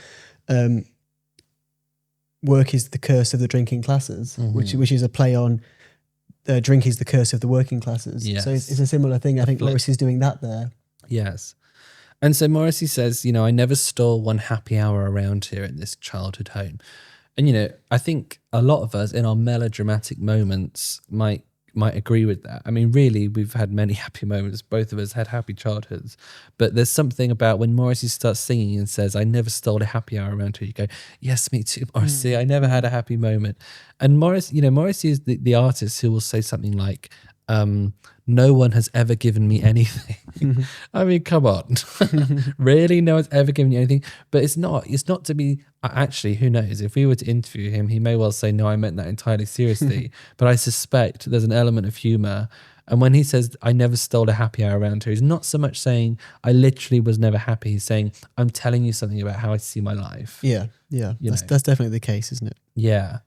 work is the curse of the drinking classes, which is a play on drink is the curse of the working classes. Yes. So it's a similar thing. I think Morrissey's doing that there. Yes. And so Morrissey says, I never stole one happy hour around here in this childhood home. And, I think a lot of us in our melodramatic moments might agree with that. I mean, really, we've had many happy moments. Both of us had happy childhoods. But there's something about when Morrissey starts singing and says, I never stole a happy hour around here, you go, yes, me too, Morrissey. I never had a happy moment. And Morrissey is the artist who will say something like, no one has ever given me anything. I mean, come on. Really? No one's ever given you anything? But it's not to be, actually, who knows? If we were to interview him, he may well say, no, I meant that entirely seriously. But I suspect there's an element of humor. And when he says, I never stole a happy hour around here, he's not so much saying, I literally was never happy. He's saying, I'm telling you something about how I see my life. Yeah. That's definitely the case, isn't it? Yeah.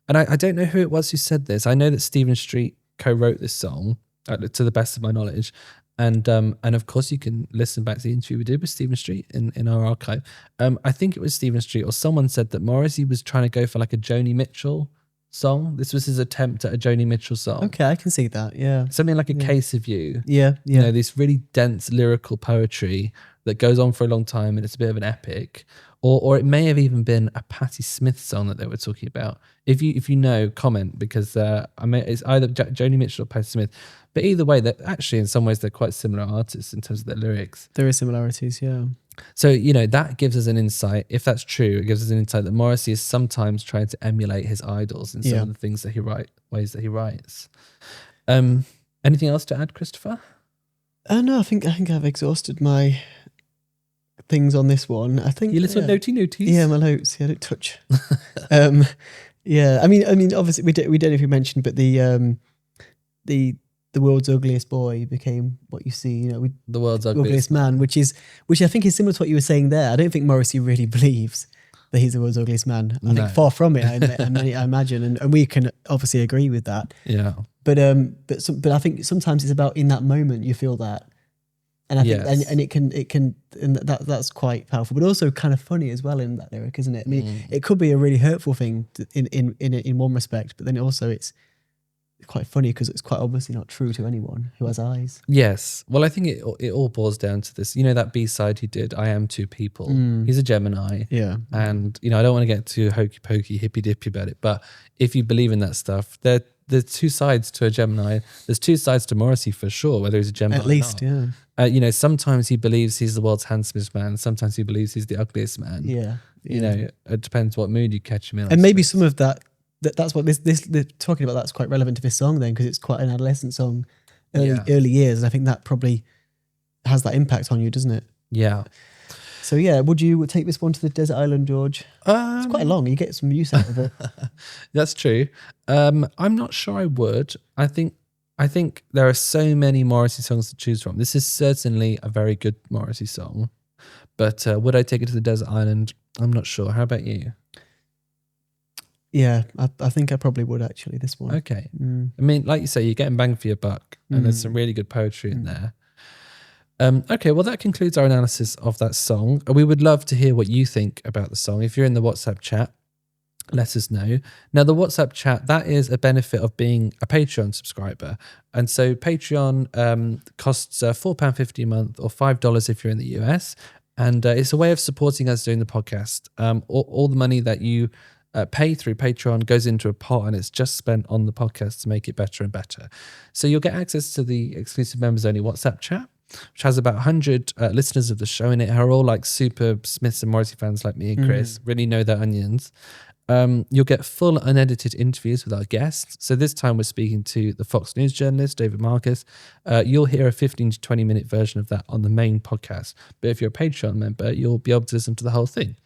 And I don't know who it was who said this. I know that Stephen Street co-wrote this song, to the best of my knowledge. And of course, you can listen back to the interview we did with Stephen Street in our archive. I think it was Stephen Street or someone said that Morrissey was trying to go for like a Joni Mitchell song. This was his attempt at a Joni Mitchell song. Okay, I can see that. Yeah. Something like A Case of You. Yeah. You know, this really dense lyrical poetry that goes on for a long time and it's a bit of an epic. Or it may have even been a Patti Smith song that they were talking about. If you know, comment, because it's either Joni Mitchell or Patti Smith. But either way, that actually in some ways they're quite similar artists in terms of their lyrics. There are similarities, yeah. So, you know, that gives us an insight. If that's true, it gives us an insight that Morrissey is sometimes trying to emulate his idols in some of the things that ways that he writes. Anything else to add, Christopher? No, I think I've exhausted my things on this one. I think your little notey noties. Yeah, my notes. Yeah, don't touch. Yeah, I mean, obviously we don't know if you mentioned, but the world's ugliest boy became what you see. You know, the world's ugliest man, which I think is similar to what you were saying there. I don't think Morrissey really believes that he's the world's ugliest man. I think far from it. I imagine, and we can obviously agree with that. Yeah. But I think sometimes it's about in that moment you feel that. And I think, and that's quite powerful, but also kind of funny as well in that lyric, isn't it? I mean, it could be a really hurtful thing in one respect, but then also it's quite funny because it's quite obviously not true to anyone who has eyes. Yes. Well, I think it all boils down to this. You know, that B-side he did, I Am Two People. He's a Gemini. Yeah. And, you know, I don't want to get too hokey pokey, hippy dippy about it, but if you believe in that stuff, there's two sides to a Gemini. There's two sides to Morrissey for sure, whether he's a Gemini at least, or not. Yeah. You know, sometimes he believes he's the world's handsomest man. Sometimes he believes he's the ugliest man. Yeah. You know, it depends what mood you catch him in. And maybe some of that's what this talking about, that's quite relevant to this song then, because it's quite an adolescent song, early years. And I think that probably has that impact on you, doesn't it? Yeah. So yeah, would you take this one to the desert island, George? It's quite long. You get some use out of it. That's true. I'm not sure I would. I think there are so many Morrissey songs to choose from. This is certainly a very good Morrissey song. But would I take it to the desert island? I'm not sure. How about you? Yeah, I think I probably would actually, this one. Okay. I mean, like you say, you're getting bang for your buck and there's some really good poetry in there. Okay, well, that concludes our analysis of that song. We would love to hear what you think about the song. If you're in the WhatsApp chat, let us know. Now, the WhatsApp chat, that is a benefit of being a Patreon subscriber. And so Patreon costs £4.50 a month or $5 if you're in the US. And it's a way of supporting us doing the podcast. All the money that you pay through Patreon goes into a pot and it's just spent on the podcast to make it better and better. So you'll get access to the exclusive members only WhatsApp chat, which has about 100 listeners of the show in it, who are all like super Smiths and Morrissey fans like me and Chris, really know their onions. You'll get full unedited interviews with our guests. So this time we're speaking to the Fox News journalist, David Marcus. You'll hear a 15 to 20 minute version of that on the main podcast. But if you're a Patreon member, you'll be able to listen to the whole thing.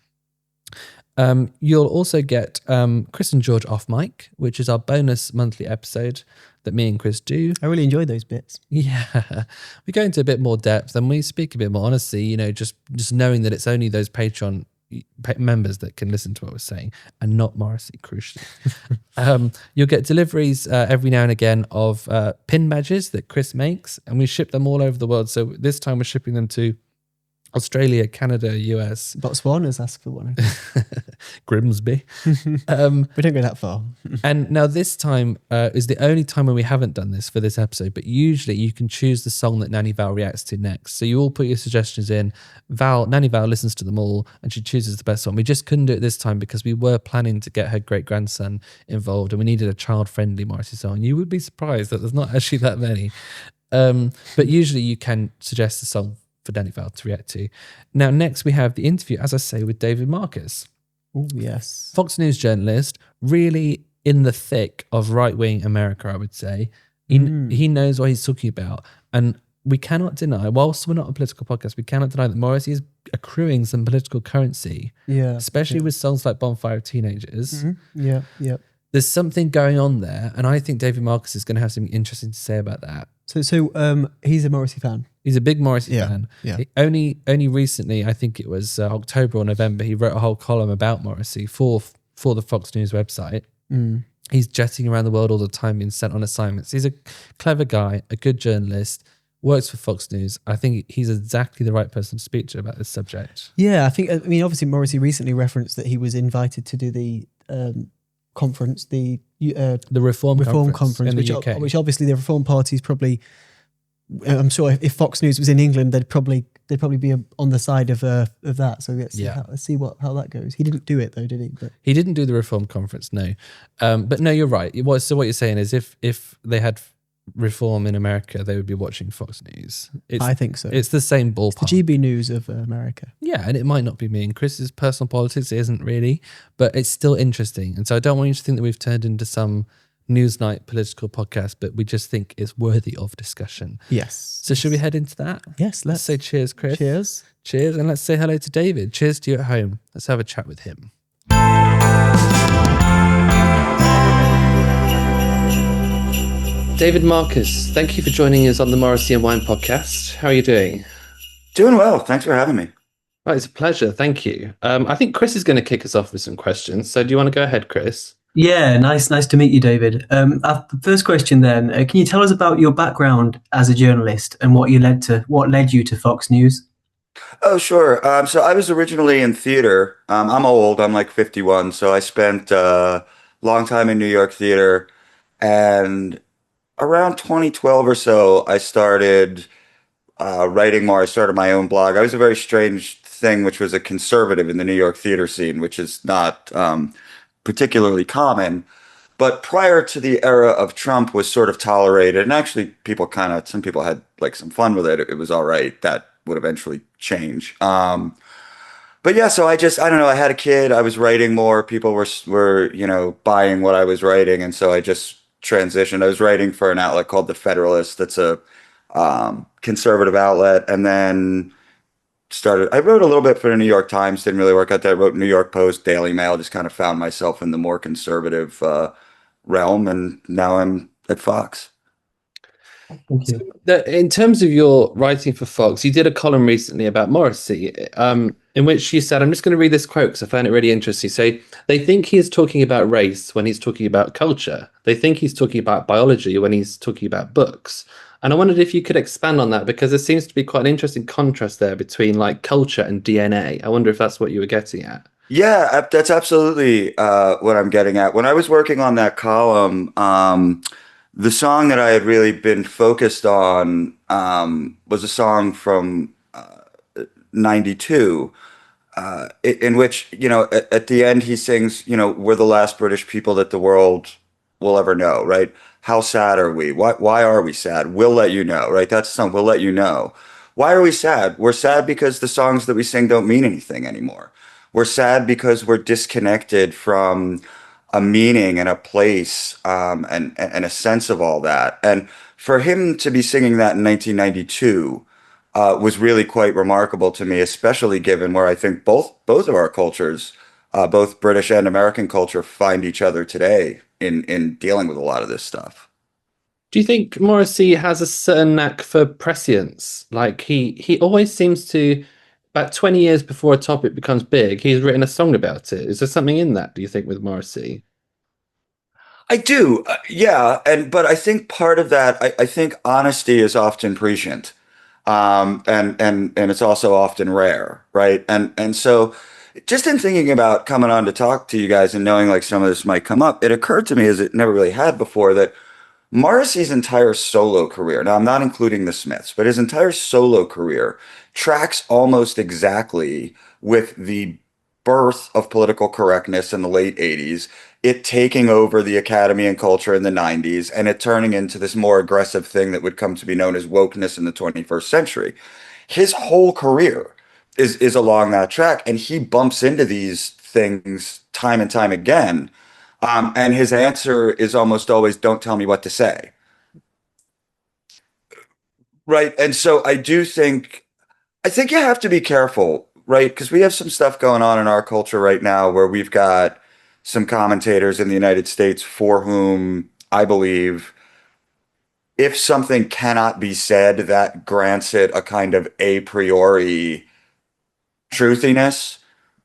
You'll also get Chris and George Off Mic, which is our bonus monthly episode that me and Chris do. I really enjoy those bits. Yeah. We go into a bit more depth and we speak a bit more honestly, you know, just knowing that it's only those Patreon members that can listen to what we're saying and not Morrissey, crucially. You'll get deliveries every now and again of pin badges that Chris makes, and we ship them all over the world. So this time we're shipping them to Australia, Canada, US. Botswana's asked for one. Grimsby. We don't go that far. And now this time is the only time when we haven't done this for this episode, but usually you can choose the song that Nanny Val reacts to next. So you all put your suggestions in. Nanny Val listens to them all and she chooses the best one. We just couldn't do it this time because we were planning to get her great-grandson involved and we needed a child-friendly Morrissey song. You would be surprised that there's not actually that many. But usually you can suggest a song for Nanny Val to react to. Now, next we have the interview, as I say, with David Marcus. Oh, yes. Fox News journalist, really in the thick of right-wing America, I would say. He knows what he's talking about. And we cannot deny, whilst we're not a political podcast, we cannot deny that Morrissey is accruing some political currency. Yeah. Especially with songs like Bonfire of Teenagers. Yeah. There's something going on there. And I think David Marcus is going to have something interesting to say about that. So he's a Morrissey fan. He's a big Morrissey Yeah, fan. yeah. Only recently, I think it was October or November, he wrote a whole column about Morrissey for the Fox News website. He's jetting around the world all the time, being sent on assignments. He's a clever guy, a good journalist, works for Fox News. I think he's exactly the right person to speak to about this subject. Yeah, I mean, obviously Morrissey recently referenced that he was invited to do the conference, the Reform Conference in the UK. which obviously the Reform Party is probably. I'm sure if Fox News was in England, they'd probably be on the side of that. So let's see how that goes. He didn't do it though, did he? But he didn't do the Reform Conference, no. But no, you're right. So what you're saying is if they had Reform in America, they would be watching Fox News. I think so. It's the same ballpark. It's the GB News of America. Yeah, and it might not be me and Chris's personal politics. It isn't really, but it's still interesting. And so I don't want you to think that we've turned into some Newsnight political podcast, but we just think it's worthy of discussion. Yes. So should we head into that? Yes, Let's say cheers, Chris. Cheers. Cheers, and let's say hello to David. Cheers to you at home. Let's have a chat with him. David Marcus, thank you for joining us on the Morrissey and Wine podcast. How are you doing? Doing well. Thanks for having me. Right, it's a pleasure. Thank you. I think Chris is going to kick us off with some questions. So do you want to go ahead, Chris? Yeah, nice to meet you, David. First question then, can you tell us about your background as a journalist and what led you to Fox News? Oh, sure. So I was originally in theater. I'm old. I'm like 51. So I spent a long time in New York theater. And around 2012 or so, I started writing more. I started my own blog. I was a very strange thing, which was a conservative in the New York theater scene, which is not particularly common. But prior to the era of Trump was sort of tolerated. And actually, some people had like some fun with it. It was all right. That would eventually change. But yeah, so I don't know. I had a kid. I was writing more. People were buying what I was writing. And so I just transitioned. I was writing for an outlet called The Federalist. That's a conservative outlet. And then I wrote a little bit for the New York Times, didn't really work out there. I wrote New York Post, Daily Mail, just kind of found myself in the more conservative realm. And now I'm at Fox. Thank you. In terms of your writing for Fox, you did a column recently about Morrissey, in which you said, I'm just going to read this quote because I found it really interesting. So they think he is talking about race when he's talking about culture. They think he's talking about biology when he's talking about books. And I wondered if you could expand on that, because there seems to be quite an interesting contrast there between like culture and DNA. I wonder if that's what you were getting at. Yeah, that's absolutely what I'm getting at. When I was working on that column, the song that I had really been focused on was a song from '92, in which, at the end he sings, we're the last British people that the world will ever know, right? How sad are we? Why are we sad? We'll let you know, right? That's the song, We'll Let You Know. Why are we sad? We're sad because the songs that we sing don't mean anything anymore. We're sad because we're disconnected from a meaning and a place and a sense of all that. And for him to be singing that in 1992 was really quite remarkable to me, especially given where I think both of our cultures, both British and American culture, find each other today in dealing with a lot of this stuff. Do you think Morrissey has a certain knack for prescience? Like he always seems to, about 20 years before a topic becomes big, he's written a song about it. Is there something in that, do you think, with Morrissey? I do, yeah. But I think part of that, I think honesty is often prescient, and it's also often rare, right? And so just in thinking about coming on to talk to you guys and knowing like some of this might come up, it occurred to me, as it never really had before, that Morrissey's entire solo career, now I'm not including the Smiths, but his entire solo career tracks almost exactly with the birth of political correctness in the late 80s, it taking over the academy and culture in the 90s, and it turning into this more aggressive thing that would come to be known as wokeness in the 21st century. His whole career is along that track, and he bumps into these things time and time again. And his answer is almost always, don't tell me what to say. Right. And so I think you have to be careful, right? Because we have some stuff going on in our culture right now where we've got some commentators in the United States for whom I believe if something cannot be said, that grants it a kind of a priori truthiness,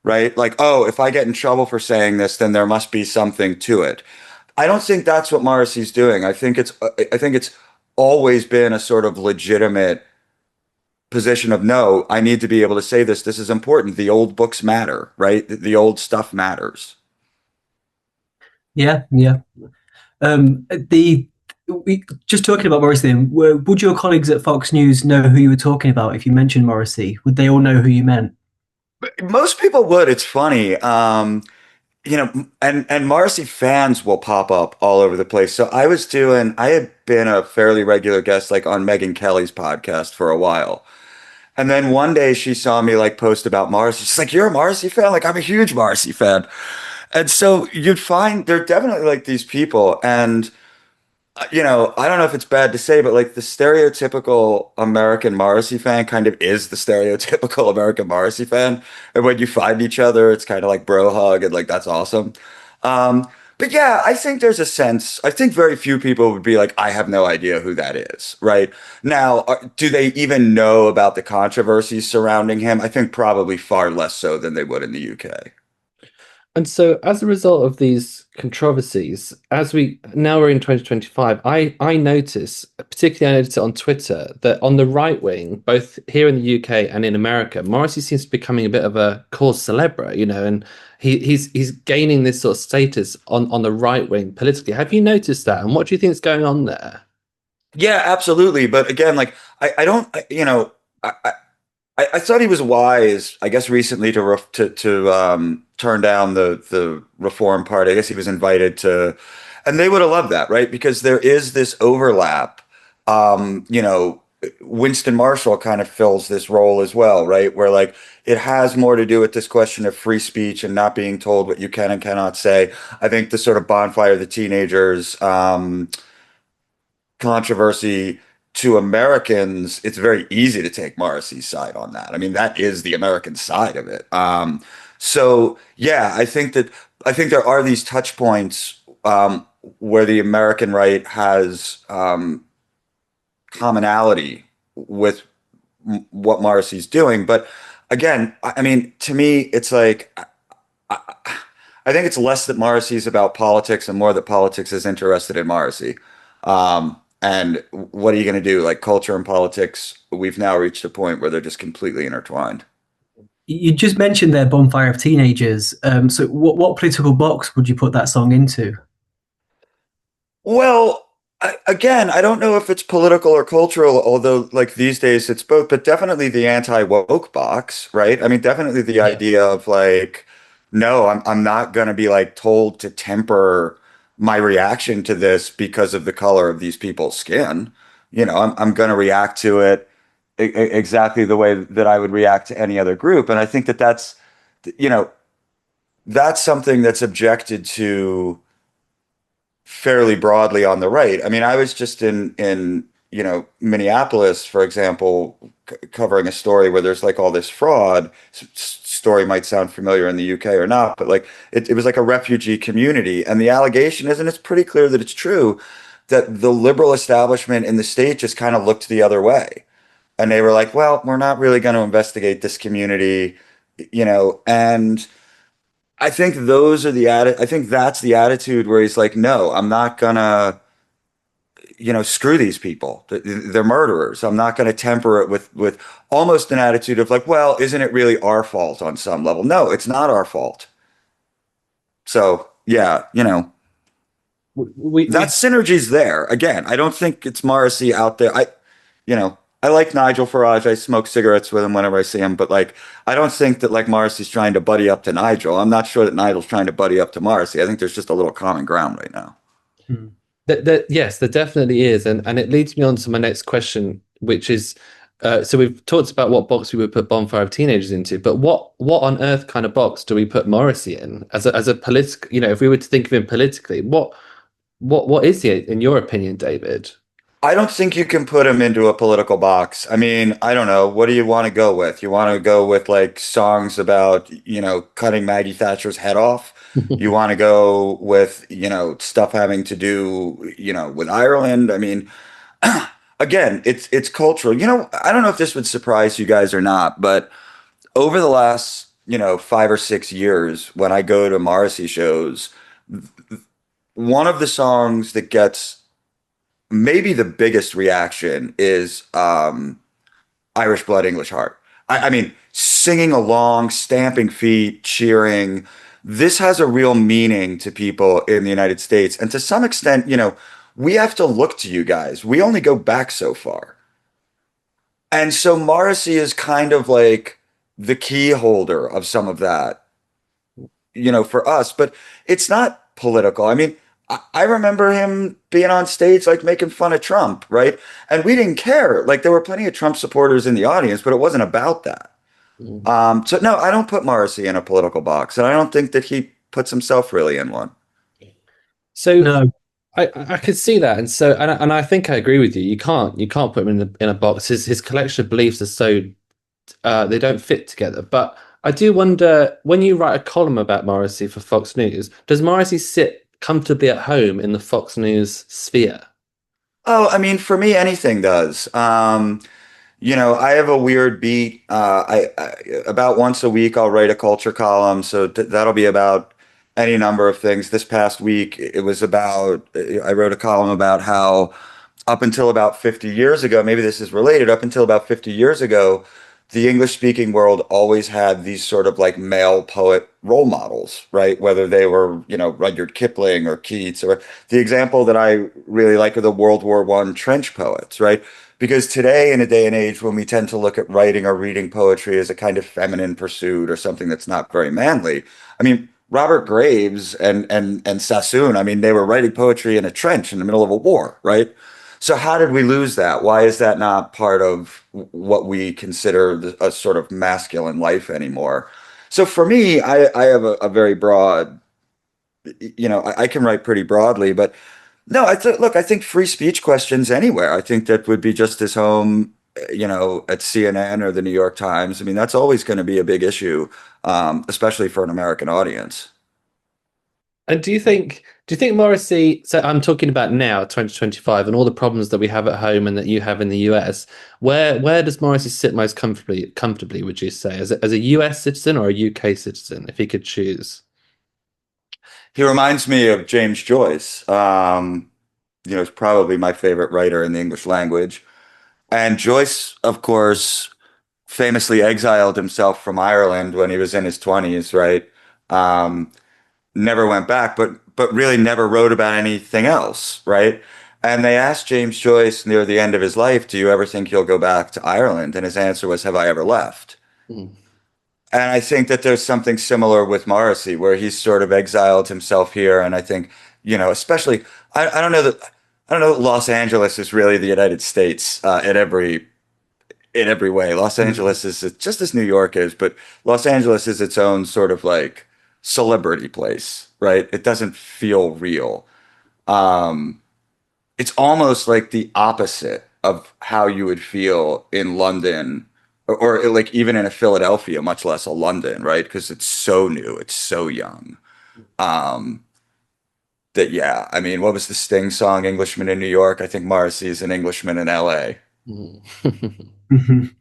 right? Like, oh, if I get in trouble for saying this, then there must be something to it. I don't think that's what Morrissey's doing. I think it's always been a sort of legitimate position of no, I need to be able to say this. This is important. The old books matter, right? The old stuff matters. Yeah, yeah. Just talking about Morrissey, would your colleagues at Fox News know who you were talking about if you mentioned Morrissey? Would they all know who you meant? Most people would. It's funny. And Morrissey fans will pop up all over the place. So I had been a fairly regular guest like on Megyn Kelly's podcast for a while. And then one day she saw me like post about Morrissey. She's like, "You're a Morrissey fan?" Like, I'm a huge Morrissey fan. And so you'd find there are definitely like these people. And I don't know if it's bad to say, but like the stereotypical American Morrissey fan kind of is the stereotypical American Morrissey fan. And when you find each other, it's kind of like bro hug and like that's awesome. But yeah, I think there's a sense, I think very few people would be like, I have no idea who that is, right? Now, do they even know about the controversies surrounding him? I think probably far less so than they would in the UK. And so, as a result of these controversies, as we now we're in 2025, I notice, particularly I notice it on Twitter, that on the right wing, both here in the UK and in America, Morrissey seems to be becoming a bit of a cause célèbre, and he's gaining this sort of status on the right wing politically. Have you noticed that? And what do you think is going on there? Yeah, absolutely. But again, like I don't, I thought he was wise, I guess, recently to turn down the Reform Party. I guess he was invited to, and they would have loved that, right? Because there is this overlap. Winston Marshall kind of fills this role as well, right? Where like it has more to do with this question of free speech and not being told what you can and cannot say. I think the sort of bonfire of the teenagers controversy to Americans, it's very easy to take Morrissey's side on that. I mean, that is the American side of it. So yeah, I think there are these touch points where the American right has commonality with what Morrissey's doing. But again, I mean, to me, it's like I think it's less that Morrissey's about politics and more that politics is interested in Morrissey. And what are you going to do? Like culture and politics, we've now reached a point where they're just completely intertwined. You just mentioned their Bonfire of Teenagers. So what political box would you put that song into? Well, again, I don't know if it's political or cultural, although like these days it's both, but definitely the anti-woke box, right? I mean, definitely the idea of like, no, I'm not going to be like told to temper my reaction to this because of the color of these people's skin. I'm going to react to it exactly the way that I would react to any other group. And I think you know, that's something that's objected to fairly broadly on the right. I mean, I was just in Minneapolis, for example, covering a story where there's like all this fraud. Story might sound familiar in the UK or not, but like it was like a refugee community, and the allegation is, and it's pretty clear that it's true, that the liberal establishment in the state just kind of looked the other way, and they were like, "Well, we're not really going to investigate this community," and I think I think that's the attitude where he's like, no, I'm not gonna, screw these people. They're murderers. I'm not gonna temper it with almost an attitude of like, well, isn't it really our fault on some level? No, it's not our fault. So yeah, that synergy's there. Again, I don't think it's Morrissey out there. I like Nigel Farage. I smoke cigarettes with him whenever I see him, but like, I don't think that like Morrissey's trying to buddy up to Nigel. I'm not sure that Nigel's trying to buddy up to Morrissey. I think there's just a little common ground right now. Yes, there definitely is. And it leads me on to my next question, which is, so we've talked about what box we would put Bonfire of Teenagers into, but what on earth kind of box do we put Morrissey in as a political, if we were to think of him politically, what is he in your opinion, David? I don't think you can put him into a political box. I mean, I don't know. What do you want to go with? You want to go with like songs about, cutting Maggie Thatcher's head off? You want to go with, stuff having to do, with Ireland? I mean, again, it's cultural. I don't know if this would surprise you guys or not, but over the last, 5 or 6 years, when I go to Morrissey shows, one of the songs that gets maybe the biggest reaction is Irish Blood, English Heart. I mean, singing along, stamping feet, cheering. This has a real meaning to people in the United States. And to some extent, we have to look to you guys. We only go back so far. And so Morrissey is kind of like the key holder of some of that, for us. But it's not political. I mean, I remember him being on stage, like making fun of Trump, right? And we didn't care. Like there were plenty of Trump supporters in the audience, but it wasn't about that. So no, I don't put Morrissey in a political box, and I don't think that he puts himself really in one. So No. I could see that, and so and I think I agree with you. You can't put him in a box. His collection of beliefs are so they don't fit together. But I do wonder, when you write a column about Morrissey for Fox News, does Morrissey sit comfortably at home in the Fox News sphere? Oh, I mean, for me, anything does. I have a weird beat. I about once a week I'll write a culture column, so that'll be about any number of things. This past week it was about I wrote a column about how up until about 50 years ago, maybe this is related, up until about 50 years ago, the English speaking world always had these sort of like male poet role models, right? Whether they were, Rudyard Kipling or Keats, or the example that I really like are the World War One trench poets, right? Because today, in a day and age when we tend to look at writing or reading poetry as a kind of feminine pursuit or something that's not very manly, I mean, Robert Graves and Sassoon, I mean, they were writing poetry in a trench in the middle of a war, right? So how did we lose that? Why is that not part of what we consider a sort of masculine life anymore? So for me, I have a very broad, I can write pretty broadly, but no, look, I think free speech questions anywhere. I think that would be just as home, at CNN or the New York Times. I mean, that's always going to be a big issue, especially for an American audience. And do you think Morrissey, so I'm talking about now, 2025, and all the problems that we have at home and that you have in the US, where does Morrissey sit most comfortably, would you say, as a US citizen or a UK citizen, if he could choose? He reminds me of James Joyce. He's probably my favorite writer in the English language. And Joyce, of course, famously exiled himself from Ireland when he was in his 20s, right? Um, Never went back, but really never wrote about anything else, right? And they asked James Joyce near the end of his life, "Do you ever think you'll go back to Ireland?" And his answer was, "Have I ever left?" Mm. And I think that there's something similar with Morrissey, where he's sort of exiled himself here. And I think, especially, I don't know that Los Angeles is really the United States in every way. Los Angeles is just as New York is, but Los Angeles is its own sort of like celebrity place, right? It doesn't feel real. Um, it's almost like the opposite of how you would feel in London or like even in a Philadelphia, much less a London, right? Because it's so new, it's so young. Um, that yeah, I mean, what was the Sting song, Englishman in New York? I think Morrissey is an Englishman in LA. Mm. Mhm.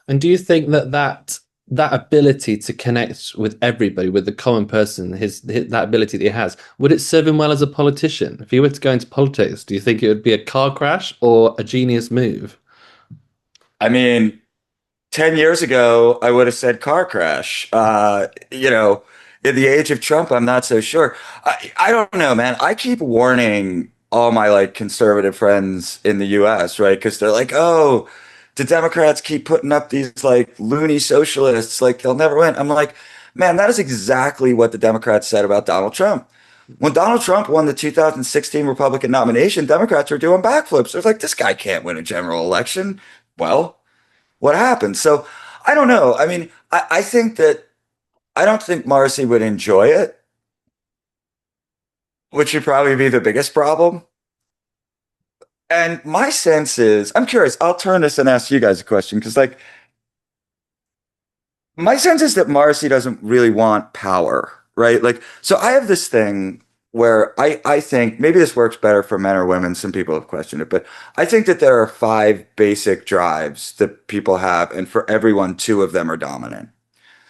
And do you think that ability to connect with everybody, with the common person, that ability that he has, would it serve him well as a politician? If he were to go into politics, do you think it would be a car crash or a genius move? I mean, 10 years ago, I would have said car crash. In the age of Trump, I'm not so sure. I don't know, man. I keep warning all my like conservative friends in the US, right? Because they're like, oh, the Democrats keep putting up these like loony socialists, like they'll never win. I'm like, man, that is exactly what the Democrats said about Donald Trump. When Donald Trump won the 2016 Republican nomination, Democrats were doing backflips. They're like, this guy can't win a general election. Well, what happened? So I don't know. I mean, I think that I don't think Morrissey would enjoy it, which would probably be the biggest problem. And my sense is, I'm curious, I'll turn this and ask you guys a question because, like, my sense is that Morrissey doesn't really want power, right? Like, so I have this thing where I think maybe this works better for men or women. Some people have questioned it, but I think that there are five basic drives that people have, and for everyone, two of them are dominant.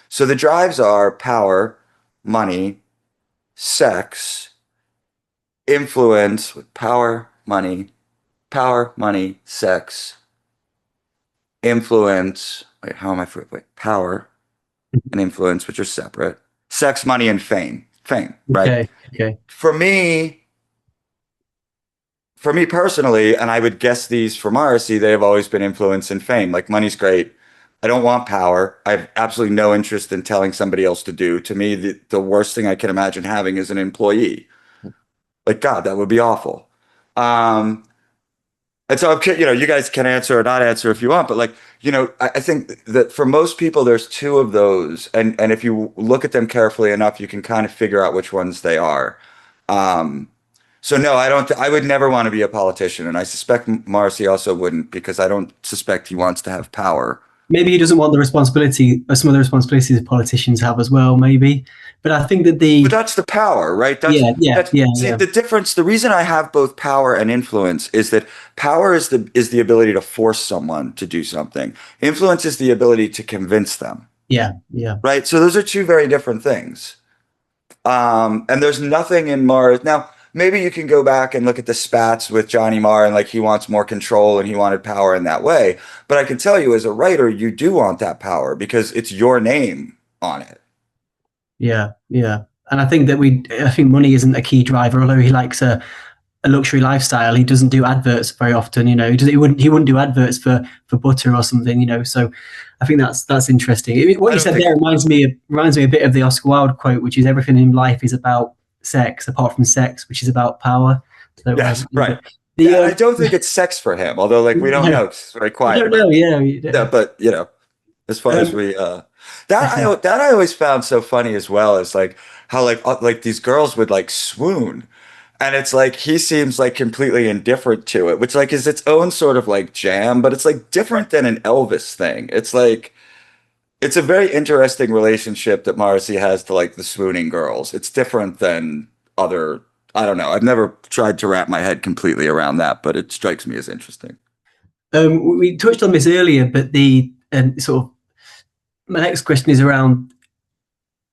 So the drives are power, money, sex, influence, power, money, sex, influence. Wait, how am I? Wait, power and influence, which are separate. Sex, money, and fame. Fame, right? Okay. For me personally, and I would guess these for Morrissey, they have always been influence and fame. Like money's great. I don't want power. I have absolutely no interest in telling somebody else to do. To me, the worst thing I can imagine having is an employee. Like, God, that would be awful. And so, you guys can answer or not answer if you want, but like, I think that for most people, there's two of those. And if you look at them carefully enough, you can kind of figure out which ones they are. So no, I would never want to be a politician. And I suspect Morrissey also wouldn't, because I don't suspect he wants to have power. Maybe he doesn't want the responsibility, or some of the responsibilities politicians have as well, maybe. But I think that But that's the power, right? Yeah. See, the difference, the reason I have both power and influence is that power is the ability to force someone to do something. Influence is the ability to convince them. Yeah. Right? So those are two very different things. And there's nothing in Mars. Now, maybe you can go back and look at the spats with Johnny Marr, and like he wants more control and he wanted power in that way. But I can tell you, as a writer, you do want that power because it's your name on it. Yeah. And I think money isn't a key driver, although he likes a luxury lifestyle. He doesn't do adverts very often, he wouldn't do adverts for butter or something, so I think that's interesting. What you said there reminds me a bit of the Oscar Wilde quote, which is everything in life is about sex apart from sex, which is about power. So, yes, right. I don't think it's sex for him, although like we don't know. It's very quiet. I don't know, yeah. But as far as we that I always found so funny as well, is like how like these girls would like swoon, and it's like he seems like completely indifferent to it, which like is its own sort of like jam, but it's like different than an Elvis thing. It's like it's a very interesting relationship that Morrissey has to like the swooning girls. It's different than other. I don't know. I've never tried to wrap my head completely around that, but it strikes me as interesting. We touched on this earlier, but sort of my next question is around.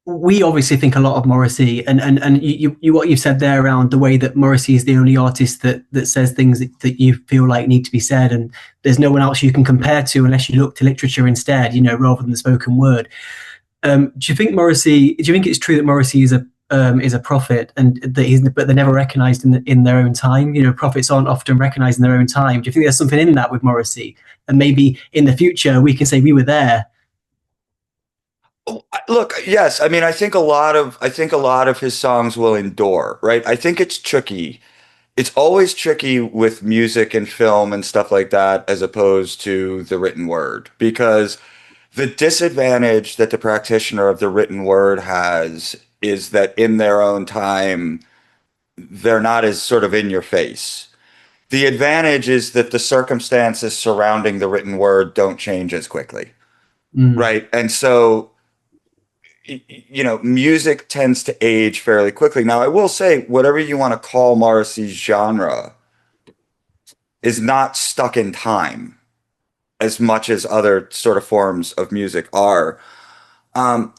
We obviously think a lot of Morrissey, and you what you've said there around the way that Morrissey is the only artist that says things that you feel like need to be said, and there's no one else you can compare to unless you look to literature instead, rather than the spoken word. Do you think it's true that Morrissey is a prophet, and that but they're never recognised in their own time? Prophets aren't often recognised in their own time. Do you think there's something in that with Morrissey, and maybe in the future we can say we were there? Look, yes. I mean, I think a lot of his songs will endure, right? I think it's tricky. It's always tricky with music and film and stuff like that, as opposed to the written word, because the disadvantage that the practitioner of the written word has is that in their own time, they're not as sort of in your face. The advantage is that the circumstances surrounding the written word don't change as quickly, right? And so music tends to age fairly quickly. Now, I will say, whatever you want to call Morrissey's genre is not stuck in time as much as other sort of forms of music are. I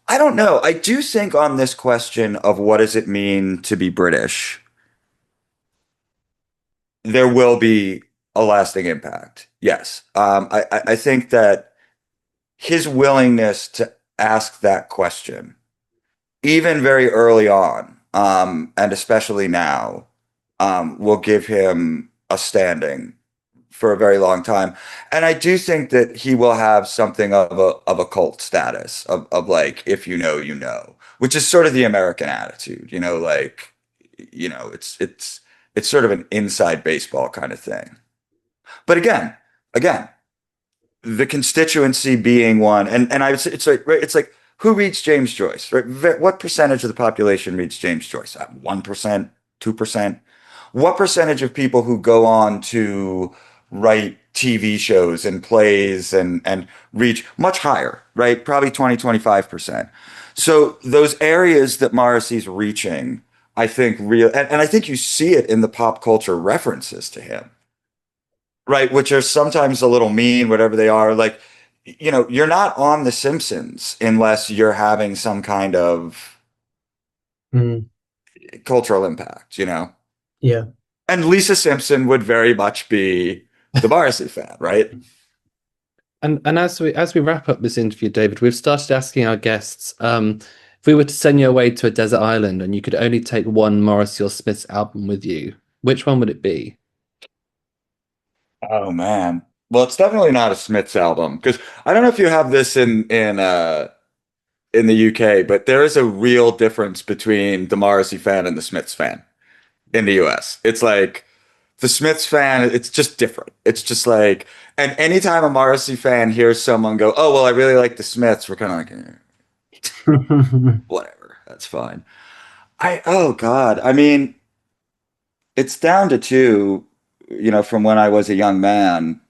don't know. I do think on this question of what does it mean to be British, there will be a lasting impact. Yes. I think that his willingness to ask that question, even very early on, and especially now, will give him a standing for a very long time. And I do think that he will have something of a cult status of like, if you know, which is sort of the American attitude, it's sort of an inside baseball kind of thing. But again, the constituency being one, and I would say it's like who reads James Joyce, right? What percentage of the population reads James Joyce? 1%, 2%. what percentage of people who go on to write TV shows and plays and reach much higher, right? Probably 20-25%. So those areas that Morrissey's reaching, I think and I think you see it in the pop culture references to him, right? Which are sometimes a little mean, whatever they are. Like, you're not on The Simpsons unless you're having some kind of cultural impact, Yeah. And Lisa Simpson would very much be the Morrissey fan, right? And as we wrap up this interview, David, we've started asking our guests, if we were to send you away to a desert island and you could only take one Morrissey or Smith's album with you, which one would it be? Oh man. Well, it's definitely not a Smiths album, because I don't know if you have this in the UK, but there is a real difference between the Morrissey fan and the Smiths fan in the US. It's like the Smiths fan, it's just different. It's just like, and anytime a Morrissey fan hears someone go, "Oh, well, I really like the Smiths," we're kind of like, whatever, that's fine. Oh God. I mean, it's down to two, from when I was a young man.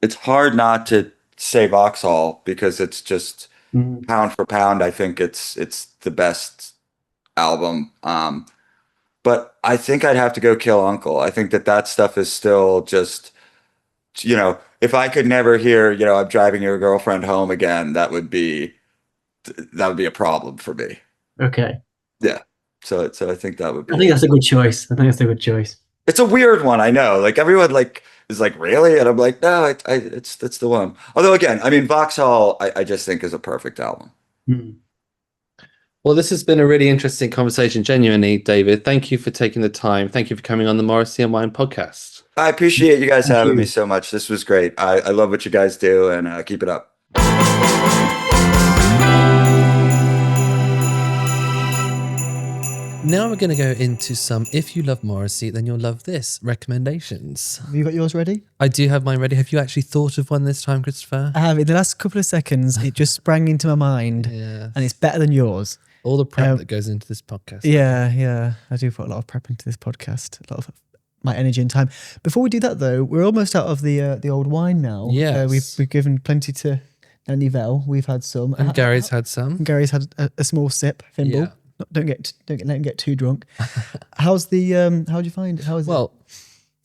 It's hard not to say Vauxhall, because it's just pound for pound, I think it's the best album. But I think I'd have to go Kill Uncle. I think that stuff is still just, if I could never hear, "I'm driving your girlfriend home again," that would be a problem for me. Okay. Yeah. So I think that would be. I think that's a good choice. It's a weird one, I know. Like, everyone is like, "Really?" And I'm like, no, it's the one. Although again, I mean, Vauxhall, I just think is a perfect album. Well, this has been a really interesting conversation, genuinely, David. Thank you for taking the time. Thank you for coming on the Morrissey and Wine podcast. I appreciate you guys having you. me so much. This was great. I love what you guys do, and keep it up. Now we're going to go into some, if you love Morrissey, then you'll love this, recommendations. Have you got yours ready? I do have mine ready. Have you actually thought of one this time, Christopher? I have. In the last couple of seconds, it just sprang into my mind, and it's better than yours. All the prep that goes into this podcast. Yeah. I do put a lot of prep into this podcast, a lot of my energy and time. Before we do that, though, we're almost out of the old wine now. Yes. We've given plenty to Nanny Val. We've had some. And Gary's had some. Gary's had a small sip, thimble. Yeah. Don't let him get too drunk. How'd you find it? Well,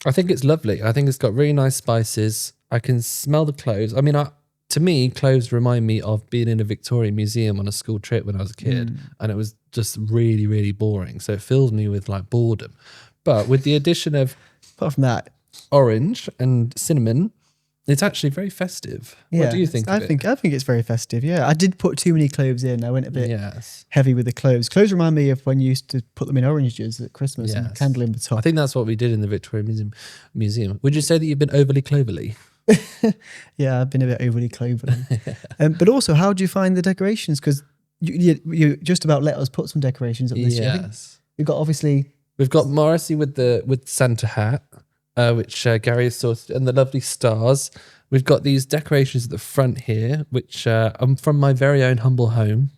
I think it's lovely. I think it's got really nice spices. I can smell the cloves. I mean, to me, cloves remind me of being in a Victorian museum on a school trip when I was a kid, and it was just really, really boring. So it fills me with like boredom. But with the addition of, apart from that, orange and cinnamon, it's actually very festive. Yeah, what do you think? I think it's very festive. Yeah, I did put too many cloves in. I went a bit heavy with the cloves. Cloves remind me of when you used to put them in oranges at Christmas and a candle in the top. I think that's what we did in the Victorian Museum. Would you say that you've been overly cloverly? Yeah, I've been a bit overly cloverly. But also, how do you find the decorations? Because you just about let us put some decorations up this year. We've got Morrissey with Santa hat. Which Gary has sorted, and the lovely stars. We've got these decorations at the front here, which are from my very own humble home.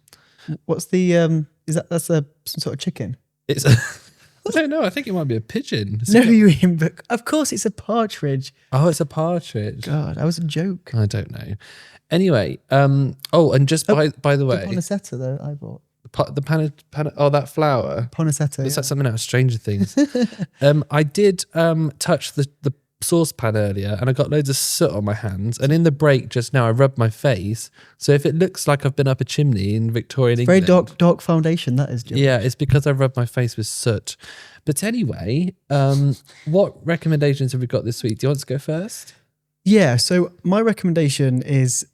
What's the that's some sort of chicken? It's I don't know. I think it might be a pigeon. But of course it's a partridge. Oh, it's a partridge. God, that was a joke. I don't know. Anyway, and just by the way, the panicetta though I bought. That flower. Panicetta. Looks like something out of Stranger Things. I did touch the saucepan earlier, and I got loads of soot on my hands. And in the break just now, I rubbed my face. So if it looks like I've been up a chimney in Victorian England, very dark foundation that is, Jim. Yeah, it's because I rubbed my face with soot. But anyway, what recommendations have we got this week? Do you want to go first? Yeah. So my recommendation is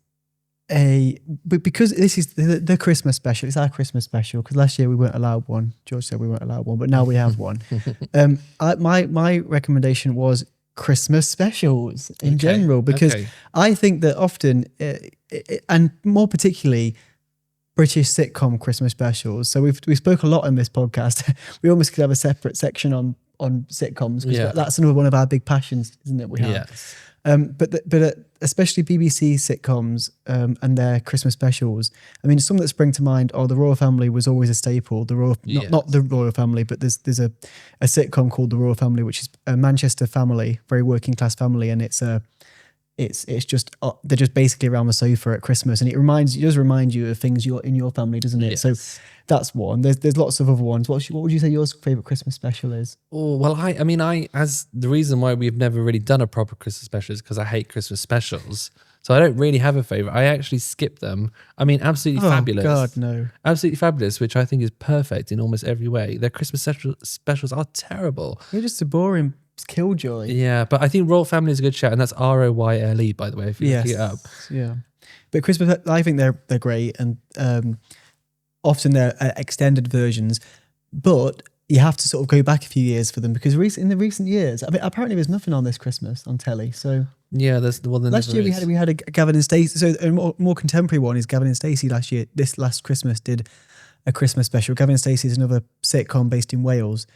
because this is the Christmas special. It's our Christmas special because last year we weren't allowed one. George said we weren't allowed one, but now we have one. My recommendation was Christmas specials in general, because I think that often, and more particularly, British sitcom Christmas specials. So we spoke a lot in this podcast. We almost could have a separate section on sitcoms, because that's another one of our big passions, isn't it? We have. Yes. But especially BBC sitcoms and their Christmas specials. I mean, some that spring to mind are The Royal Family was always a staple. The Royal, not the Royal Family, but there's a sitcom called The Royal Family, which is a Manchester family, very working class family, and it's just they're just basically around the sofa at Christmas, and it does remind you of things in your family, doesn't it? Yes. So that's one. There's lots of other ones. What would you say your favourite Christmas special is? Oh, well, I mean, as the reason why we've never really done a proper Christmas special is because I hate Christmas specials. So I don't really have a favourite. I actually skip them. I mean, absolutely fabulous. Oh, God, no. Absolutely fabulous, which I think is perfect in almost every way. Their Christmas specials are terrible. You're just a boring killjoy. Yeah, but I think Royal Family is a good shout, and that's Royle, by the way, if you look it up. Yeah. But Christmas, I think they're great, and often they're extended versions, but you have to sort of go back a few years for them, because in the recent years, I mean, apparently there's nothing on this Christmas on telly. So yeah, there's the one that last year we had a Gavin and Stacey. So a more contemporary one is Gavin and Stacey last year. This last Christmas did a Christmas special. Gavin and Stacey is another sitcom based in Wales.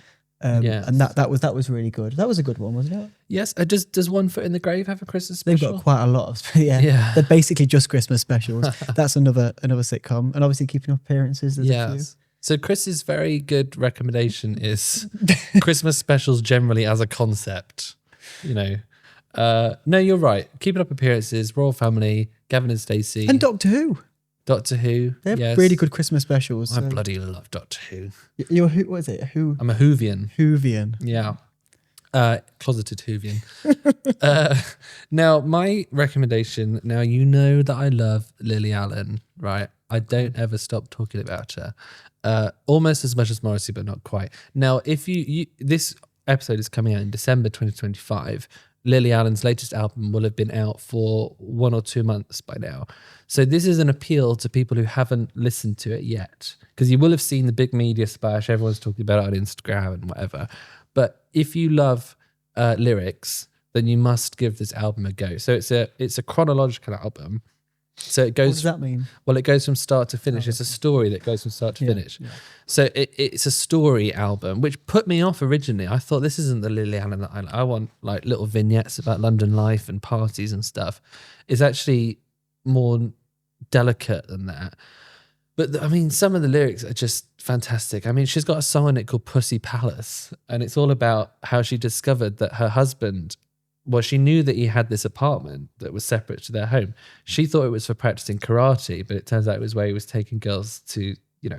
Yes. And that was really good. That was a good one, wasn't it? Yes. Does One Foot in the Grave have a Christmas They've special? got quite a lot of yeah. They're basically just Christmas specials. That's another sitcom, and obviously Keeping Up Appearances. There's a few. So Chris's very good recommendation is Christmas specials generally as a concept. You know, no, you're right. Keeping Up Appearances, Royal Family, Gavin and Stacey, And Doctor Who. Doctor Who. They have yes. really good Christmas specials. I bloody love Doctor Who. You're who? What is it? Who? I'm a Whovian. Whovian. Yeah. Closeted Whovian. Now, my recommendation, now you know that I love Lily Allen, right? I don't ever stop talking about her. Almost as much as Morrissey, but not quite. Now, if you this episode is coming out in December 2025, Lily Allen's latest album will have been out for 1 or 2 months by now. So this is an appeal to people who haven't listened to it yet, because you will have seen the big media splash. Everyone's talking about it on Instagram and whatever. But if you love lyrics, then you must give this album a go. So it's a chronological album. So it goes. What does that mean? Well, it goes from start to finish. It's a story that goes from start to finish. Yeah. So it's a story album, which put me off originally. I thought, this isn't the Lily Allen that I want, like little vignettes about London life and parties and stuff. It's actually more delicate than that. But I mean, some of the lyrics are just fantastic. I mean, she's got a song in it called Pussy Palace, and it's all about how she discovered that her husband, well, she knew that he had this apartment that was separate to their home. She thought it was for practicing karate, but it turns out it was where he was taking girls to,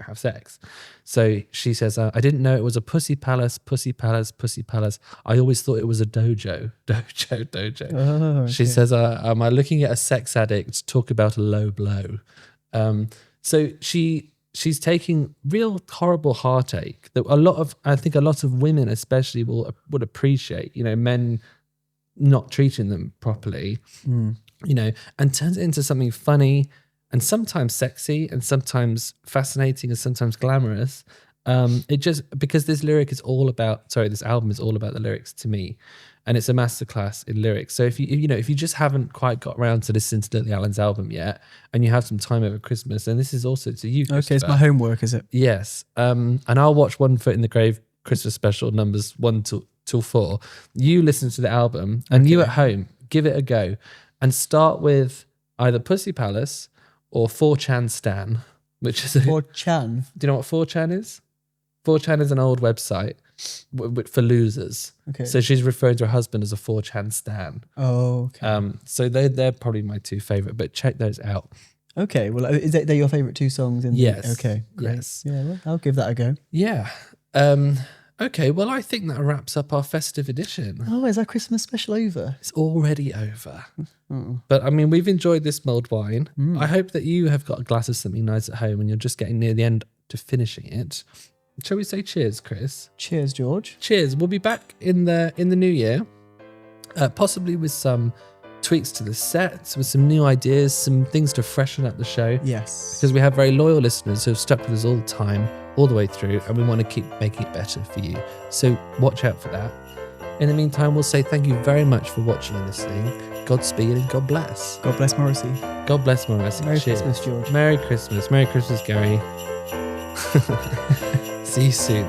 have sex. So she says, I didn't know it was a pussy palace, pussy palace, pussy palace. I always thought it was a dojo. Oh, okay. She says, am I looking at a sex addict talk about a low blow? So she's taking real horrible heartache that I think a lot of women especially would appreciate, men not treating them properly, and turns it into something funny and sometimes sexy and sometimes fascinating and sometimes glamorous. Because this album is all about the lyrics to me, and it's a masterclass in lyrics. So if you just haven't quite got around to listening to Lily Allen's album yet, and you have some time over Christmas, and this is also to you, okay, it's my homework, is it? Yes. And I'll watch One Foot in the Grave Christmas special numbers 1 till 4. You listen to the album, and you at home, give it a go, and start with either Pussy Palace or 4chan Stan, which is 4chan. Do you know what 4chan is? 4chan is an old website for losers. Okay. So she's referring to her husband as a 4chan Stan. Oh, okay. So they're probably my two favorite, but check those out. Okay. Well, they're your favorite two songs? Yes. Okay. Great. Yes. Yeah. Well, I'll give that a go. Yeah. Okay. Well, I think that wraps up our festive edition. Oh, is our Christmas special over? It's already over. But I mean, we've enjoyed this mulled wine. I hope that you have got a glass of something nice at home and you're just getting near the end to finishing it. Shall we say cheers, Chris? Cheers, George. Cheers. We'll be back in the new year, possibly with some tweaks to the set, with some new ideas, some things to freshen up the show. Yes. Because we have very loyal listeners who have stuck with us all the time, all the way through, and we want to keep making it better for you. So watch out for that. In the meantime, we'll say thank you very much for watching and listening. Godspeed and God bless. God bless Morrissey. God bless Morrissey. Merry Cheers. Christmas, George. Merry Christmas. Merry Christmas, Gary. See you soon.